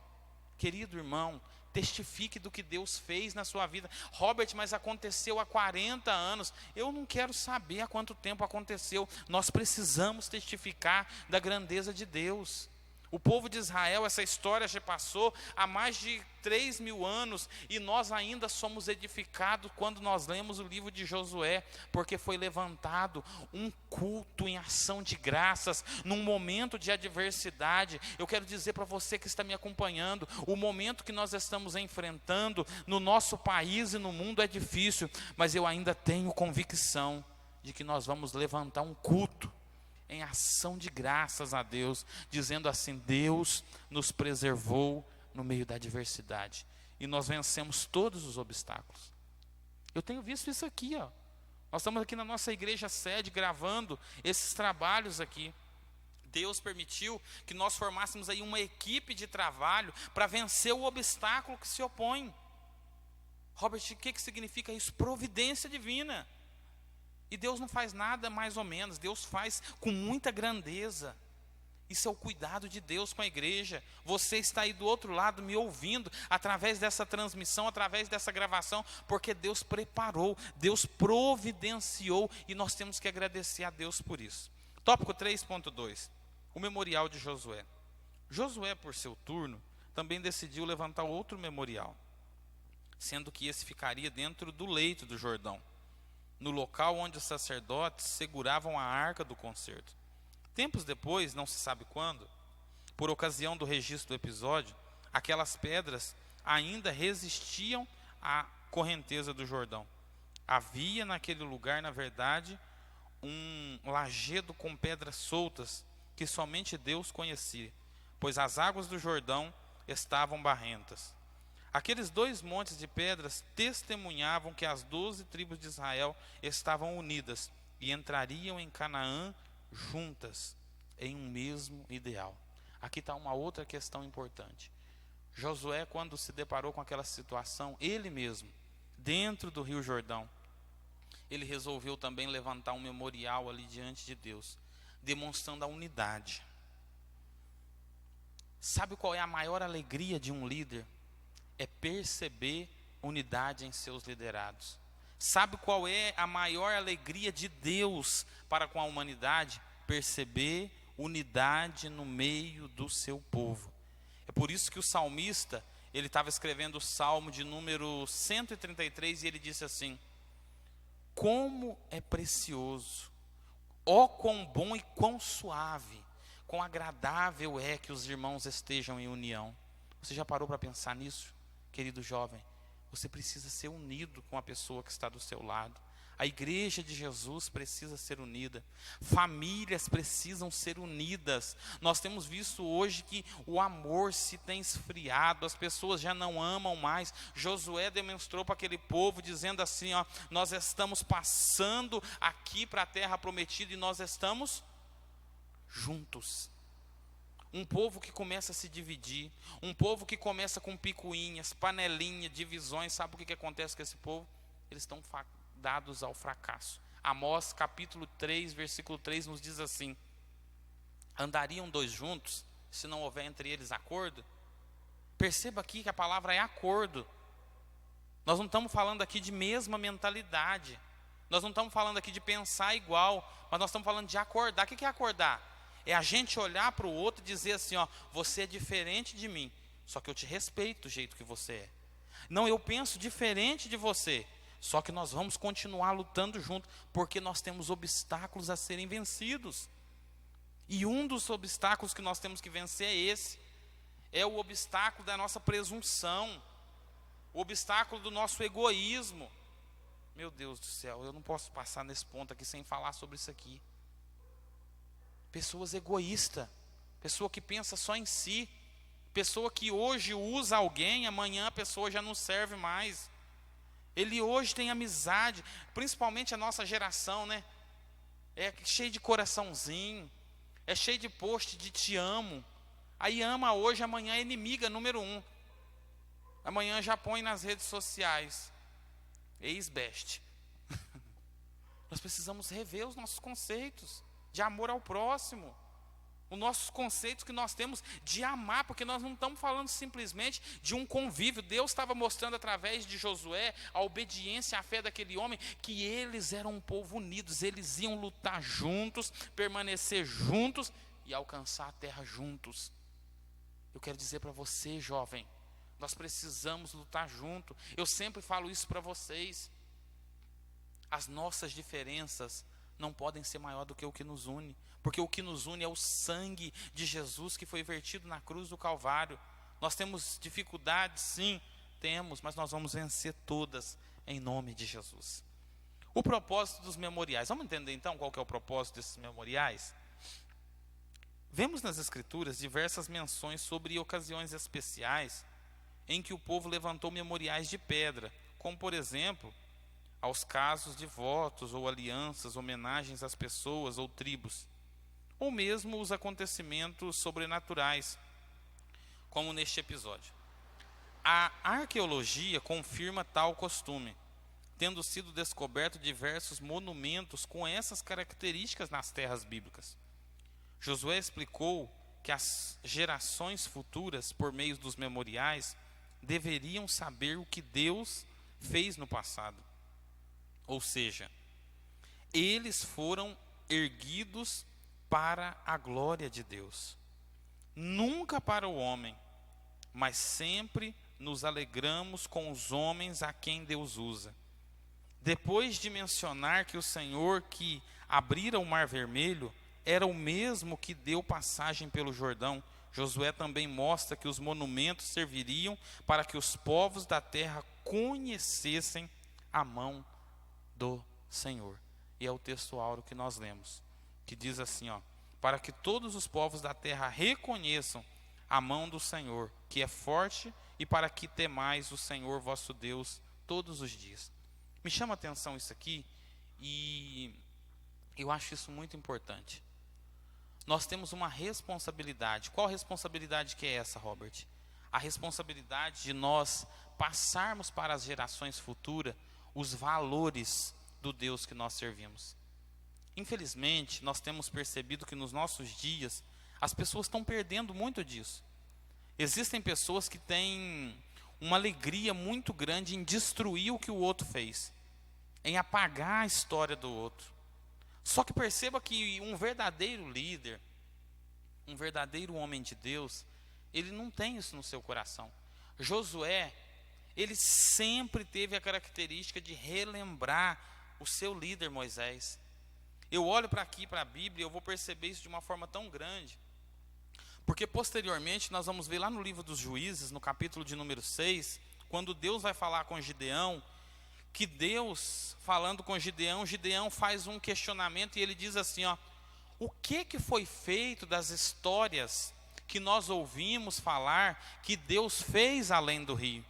querido irmão, testifique do que Deus fez na sua vida. Robert, mas aconteceu há 40 anos. Eu não quero saber há quanto tempo aconteceu. Nós precisamos testificar da grandeza de Deus. O povo de Israel, essa história já passou há mais de 3.000 anos e nós ainda somos edificados quando nós lemos o livro de Josué, porque foi levantado um culto em ação de graças, num momento de adversidade. Eu quero dizer para você que está me acompanhando, o momento que nós estamos enfrentando no nosso país e no mundo é difícil, mas eu ainda tenho convicção de que nós vamos levantar um culto em ação de graças a Deus, dizendo assim: Deus nos preservou no meio da adversidade e nós vencemos todos os obstáculos. Eu tenho visto isso aqui, ó. Nós estamos aqui na nossa igreja sede gravando esses trabalhos aqui. Deus permitiu que nós formássemos aí uma equipe de trabalho para vencer o obstáculo que se opõe. Robert, o que significa isso? Providência divina. E Deus não faz nada mais ou menos, Deus faz com muita grandeza. Isso é o cuidado de Deus com a igreja. Você está aí do outro lado me ouvindo, através dessa transmissão, através dessa gravação, porque Deus preparou, Deus providenciou, e nós temos que agradecer a Deus por isso. Tópico 3.2, o memorial de Josué. Josué, por seu turno, também decidiu levantar outro memorial, sendo que esse ficaria dentro do leito do Jordão, no local onde os sacerdotes seguravam a arca do concerto. Tempos depois, não se sabe quando, por ocasião do registro do episódio, aquelas pedras ainda resistiam à correnteza do Jordão. Havia naquele lugar, na verdade, um lajedo com pedras soltas que somente Deus conhecia, pois as águas do Jordão estavam barrentas. Aqueles 2 montes de pedras testemunhavam que as 12 tribos de Israel estavam unidas e entrariam em Canaã juntas, em um mesmo ideal. Aqui está uma outra questão importante. Josué, quando se deparou com aquela situação, ele mesmo, dentro do Rio Jordão, ele resolveu também levantar um memorial ali diante de Deus, demonstrando a unidade. Sabe qual é a maior alegria de um líder? É perceber unidade em seus liderados. Sabe qual é a maior alegria de Deus para com a humanidade? Perceber unidade no meio do seu povo. É por isso que o salmista, ele estava escrevendo o salmo de número 133 e ele disse assim: como é precioso, ó quão bom e quão suave, quão agradável é que os irmãos estejam em união. Você já parou para pensar nisso? Querido jovem, você precisa ser unido com a pessoa que está do seu lado. A igreja de Jesus precisa ser unida. Famílias precisam ser unidas. Nós temos visto hoje que o amor se tem esfriado, as pessoas já não amam mais. Josué demonstrou para aquele povo dizendo assim, ó: nós estamos passando aqui para a terra prometida e nós estamos juntos. Um povo que começa a se dividir, um povo que começa com picuinhas, panelinha, divisões, sabe o que acontece com esse povo? Eles estão dados ao fracasso. Amós capítulo 3, versículo 3 nos diz assim: andariam 2 juntos, se não houver entre eles acordo? Perceba aqui que a palavra é acordo. Nós não estamos falando aqui de mesma mentalidade, nós não estamos falando aqui de pensar igual, mas nós estamos falando de acordar. O que é acordar? É a gente olhar para o outro e dizer assim, ó: você é diferente de mim, só que eu te respeito do jeito que você é. Não, eu penso diferente de você, só que nós vamos continuar lutando junto, porque nós temos obstáculos a serem vencidos. E um dos obstáculos que nós temos que vencer é esse. É o obstáculo da nossa presunção, o obstáculo do nosso egoísmo. Meu Deus do céu, eu não posso passar nesse ponto aqui sem falar sobre isso aqui. Pessoas egoístas, pessoa que pensa só em si, pessoa que hoje usa alguém, amanhã a pessoa já não serve mais. Ele hoje tem amizade, principalmente a nossa geração, né? é cheio de coraçãozinho, é cheio de post de te amo. Aí ama hoje, amanhã é inimiga número 1. Amanhã já põe nas redes sociais, ex-best. Nós precisamos rever os nossos conceitos de amor ao próximo. Os nossos conceitos que nós temos de amar, porque nós não estamos falando simplesmente de um convívio. Deus estava mostrando através de Josué a obediência, a fé daquele homem, que eles eram um povo unidos, eles iam lutar juntos, permanecer juntos e alcançar a terra juntos. Eu quero dizer para você, jovem, nós precisamos lutar junto. Eu sempre falo isso para vocês. As nossas diferenças não podem ser maior do que o que nos une, porque o que nos une é o sangue de Jesus que foi vertido na cruz do Calvário. Nós temos dificuldades, sim, temos, mas nós vamos vencer todas em nome de Jesus. O propósito dos memoriais, vamos entender então qual que é o propósito desses memoriais? Vemos nas Escrituras diversas menções sobre ocasiões especiais em que o povo levantou memoriais de pedra, como por exemplo, aos casos de votos ou alianças, homenagens às pessoas ou tribos, ou mesmo os acontecimentos sobrenaturais, como neste episódio. A arqueologia confirma tal costume, tendo sido descoberto diversos monumentos com essas características nas terras bíblicas. Josué explicou que as gerações futuras, por meio dos memoriais, deveriam saber o que Deus fez no passado. Ou seja, eles foram erguidos para a glória de Deus, nunca para o homem, mas sempre nos alegramos com os homens a quem Deus usa. Depois de mencionar que o Senhor que abrira o Mar Vermelho era o mesmo que deu passagem pelo Jordão, Josué também mostra que os monumentos serviriam para que os povos da terra conhecessem a mão do Senhor. E é o texto áureo que nós lemos, que diz assim, para que todos os povos da terra reconheçam a mão do Senhor, que é forte, e para que temais o Senhor vosso Deus todos os dias. Me chama a atenção isso aqui, e eu acho isso muito importante. Nós temos uma responsabilidade. Qual responsabilidade que é essa, Robert? A responsabilidade de nós passarmos para as gerações futuras os valores do Deus que nós servimos. Infelizmente, nós temos percebido que nos nossos dias, as pessoas estão perdendo muito disso. Existem pessoas que têm uma alegria muito grande em destruir o que o outro fez, em apagar a história do outro. Só que perceba que um verdadeiro líder, um verdadeiro homem de Deus, ele não tem isso no seu coração. Josué, ele sempre teve a característica de relembrar o seu líder Moisés. Eu olho para aqui, para a Bíblia, e eu vou perceber isso de uma forma tão grande, porque posteriormente nós vamos ver lá no livro dos Juízes, no capítulo de número 6, quando Deus vai falar com Gideão, que Deus, falando com Gideão, Gideão faz um questionamento e ele diz assim, o que foi feito das histórias que nós ouvimos falar que Deus fez além do rio?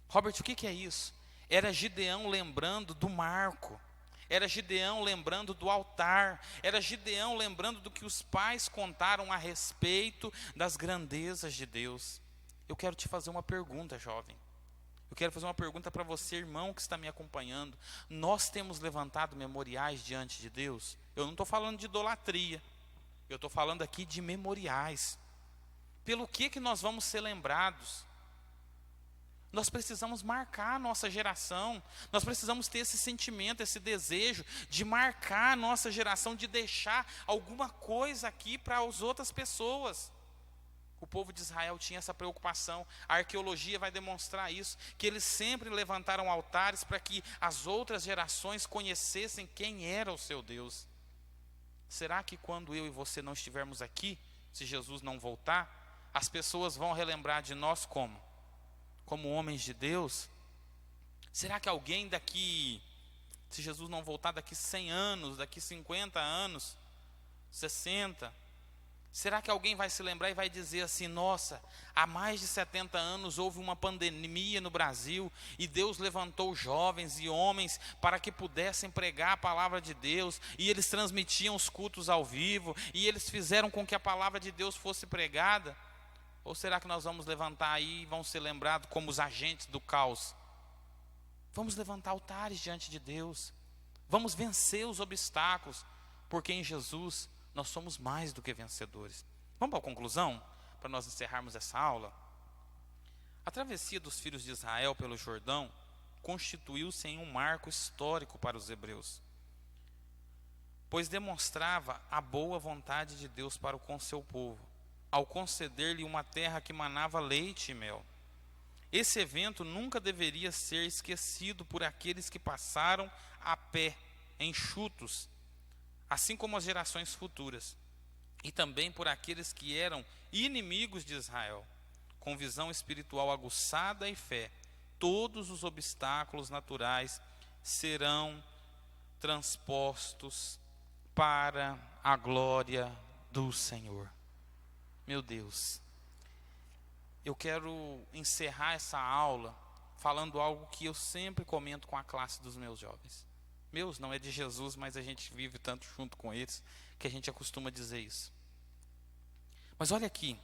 Robert, o que é isso? Era Gideão lembrando do marco, era Gideão lembrando do altar, era Gideão lembrando do que os pais contaram a respeito das grandezas de Deus. Eu quero te fazer uma pergunta, jovem. Eu quero fazer uma pergunta para você, irmão, que está me acompanhando. Nós temos levantado memoriais diante de Deus? Eu não estou falando de idolatria. Eu estou falando aqui de memoriais. Pelo que nós vamos ser lembrados? Nós precisamos marcar a nossa geração. Nós precisamos ter esse sentimento, esse desejo de marcar a nossa geração, de deixar alguma coisa aqui para as outras pessoas. O povo de Israel tinha essa preocupação. A arqueologia vai demonstrar isso, que eles sempre levantaram altares para que as outras gerações conhecessem quem era o seu Deus. Será que quando eu e você não estivermos aqui, se Jesus não voltar, as pessoas vão relembrar de nós como? Como homens de Deus? Será que alguém daqui, se Jesus não voltar daqui 100 anos, daqui 50 anos, 60, Será que alguém vai se lembrar e vai dizer assim: nossa, há mais de 70 anos houve uma pandemia no Brasil e Deus levantou jovens e homens para que pudessem pregar a palavra de Deus, e eles transmitiam os cultos ao vivo, e eles fizeram com que a palavra de Deus fosse pregada? Ou será que nós vamos levantar aí e vão ser lembrados como os agentes do caos? Vamos levantar altares diante de Deus, vamos vencer os obstáculos, porque em Jesus nós somos mais do que vencedores. Vamos para a conclusão, para nós encerrarmos essa aula? A travessia dos filhos de Israel pelo Jordão constituiu-se em um marco histórico para os hebreus, pois demonstrava a boa vontade de Deus para com seu povo, ao conceder-lhe uma terra que manava leite e mel. Esse evento nunca deveria ser esquecido por aqueles que passaram a pé, enxutos, assim como as gerações futuras, e também por aqueles que eram inimigos de Israel. Com visão espiritual aguçada e fé, todos os obstáculos naturais serão transpostos para a glória do Senhor. Meu Deus, eu quero encerrar essa aula falando algo que eu sempre comento com a classe dos meus jovens. Meus não é de Jesus, mas a gente vive tanto junto com eles que a gente acostuma dizer isso. Mas olha aqui,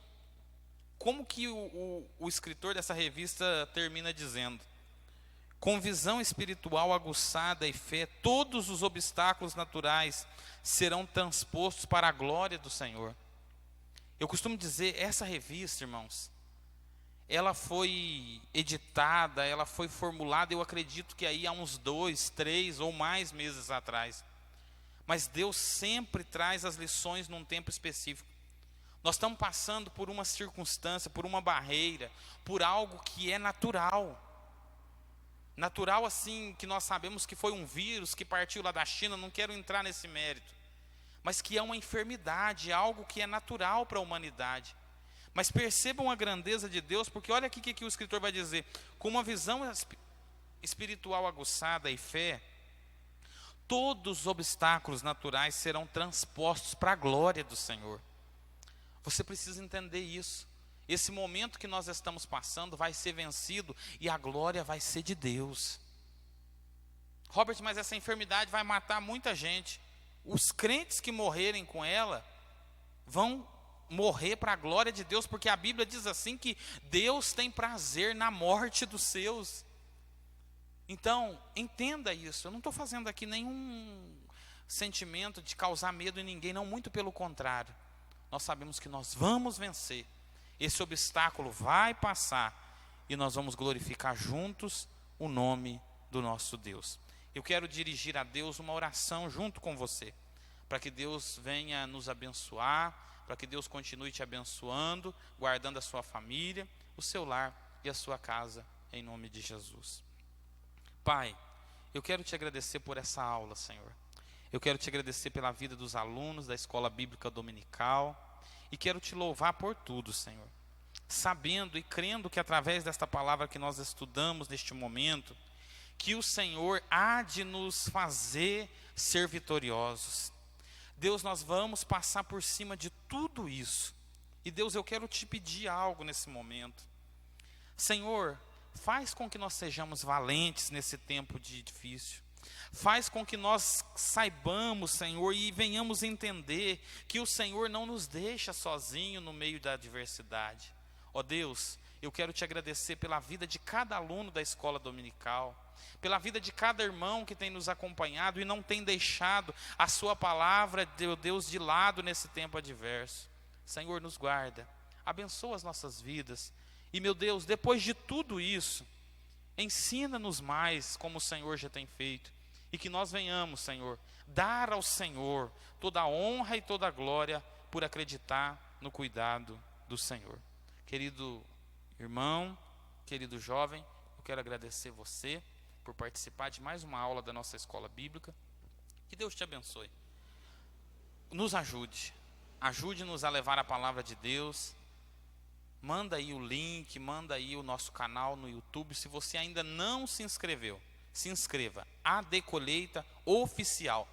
como que o escritor dessa revista termina dizendo: com visão espiritual aguçada e fé, todos os obstáculos naturais serão transpostos para a glória do Senhor. Eu costumo dizer, essa revista, irmãos, ela foi editada, ela foi formulada, eu acredito que aí há uns 2, 3 ou mais meses atrás. Mas Deus sempre traz as lições num tempo específico. Nós estamos passando por uma circunstância, por uma barreira, por algo que é natural. Natural assim, que nós sabemos que foi um vírus que partiu lá da China, não quero entrar nesse mérito. Mas que é uma enfermidade, algo que é natural para a humanidade. Mas percebam a grandeza de Deus, porque olha aqui o que o escritor vai dizer: com uma visão espiritual aguçada e fé, todos os obstáculos naturais serão transpostos para a glória do Senhor. Você precisa entender isso. Esse momento que nós estamos passando vai ser vencido e a glória vai ser de Deus. Robert, mas essa enfermidade vai matar muita gente. Os crentes que morrerem com ela vão morrer para a glória de Deus, porque a Bíblia diz assim que Deus tem prazer na morte dos seus. Então, entenda isso. Eu não estou fazendo aqui nenhum sentimento de causar medo em ninguém, não, muito pelo contrário. Nós sabemos que nós vamos vencer. Esse obstáculo vai passar e nós vamos glorificar juntos o nome do nosso Deus. Eu quero dirigir a Deus uma oração junto com você, para que Deus venha nos abençoar, para que Deus continue te abençoando, guardando a sua família, o seu lar e a sua casa, em nome de Jesus. Pai, eu quero te agradecer por essa aula, Senhor. Eu quero te agradecer pela vida dos alunos da Escola Bíblica Dominical e quero te louvar por tudo, Senhor. Sabendo e crendo que através desta palavra que nós estudamos neste momento, que o Senhor há de nos fazer ser vitoriosos. Deus, nós vamos passar por cima de tudo isso. E Deus, eu quero te pedir algo nesse momento. Senhor, faz com que nós sejamos valentes nesse tempo difícil. Faz com que nós saibamos, Senhor, e venhamos entender que o Senhor não nos deixa sozinho no meio da adversidade. Ó Deus, eu quero te agradecer pela vida de cada aluno da escola dominical, pela vida de cada irmão que tem nos acompanhado e não tem deixado a sua palavra, Deus, de lado nesse tempo adverso. Senhor, nos guarda, abençoa as nossas vidas. E, meu Deus, depois de tudo isso, ensina-nos mais como o Senhor já tem feito. E que nós venhamos, Senhor, dar ao Senhor toda a honra e toda a glória por acreditar no cuidado do Senhor. Querido irmão, querido jovem, eu quero agradecer você por participar de mais uma aula da nossa escola bíblica. Que Deus te abençoe. Nos ajude. Ajude-nos a levar a palavra de Deus. Manda aí o link, manda aí o nosso canal no YouTube. Se você ainda não se inscreveu, se inscreva. AD Colheita Oficial.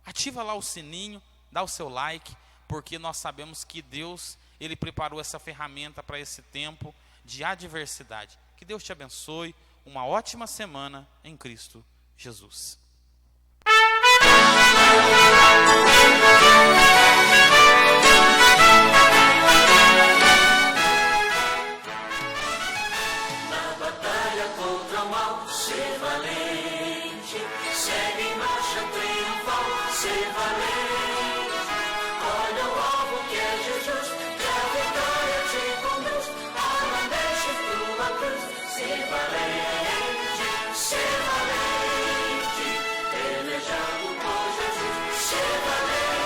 Ativa lá o sininho, dá o seu like, porque nós sabemos que Deus, Ele preparou essa ferramenta para esse tempo de adversidade. Que Deus te abençoe, uma ótima semana em Cristo Jesus.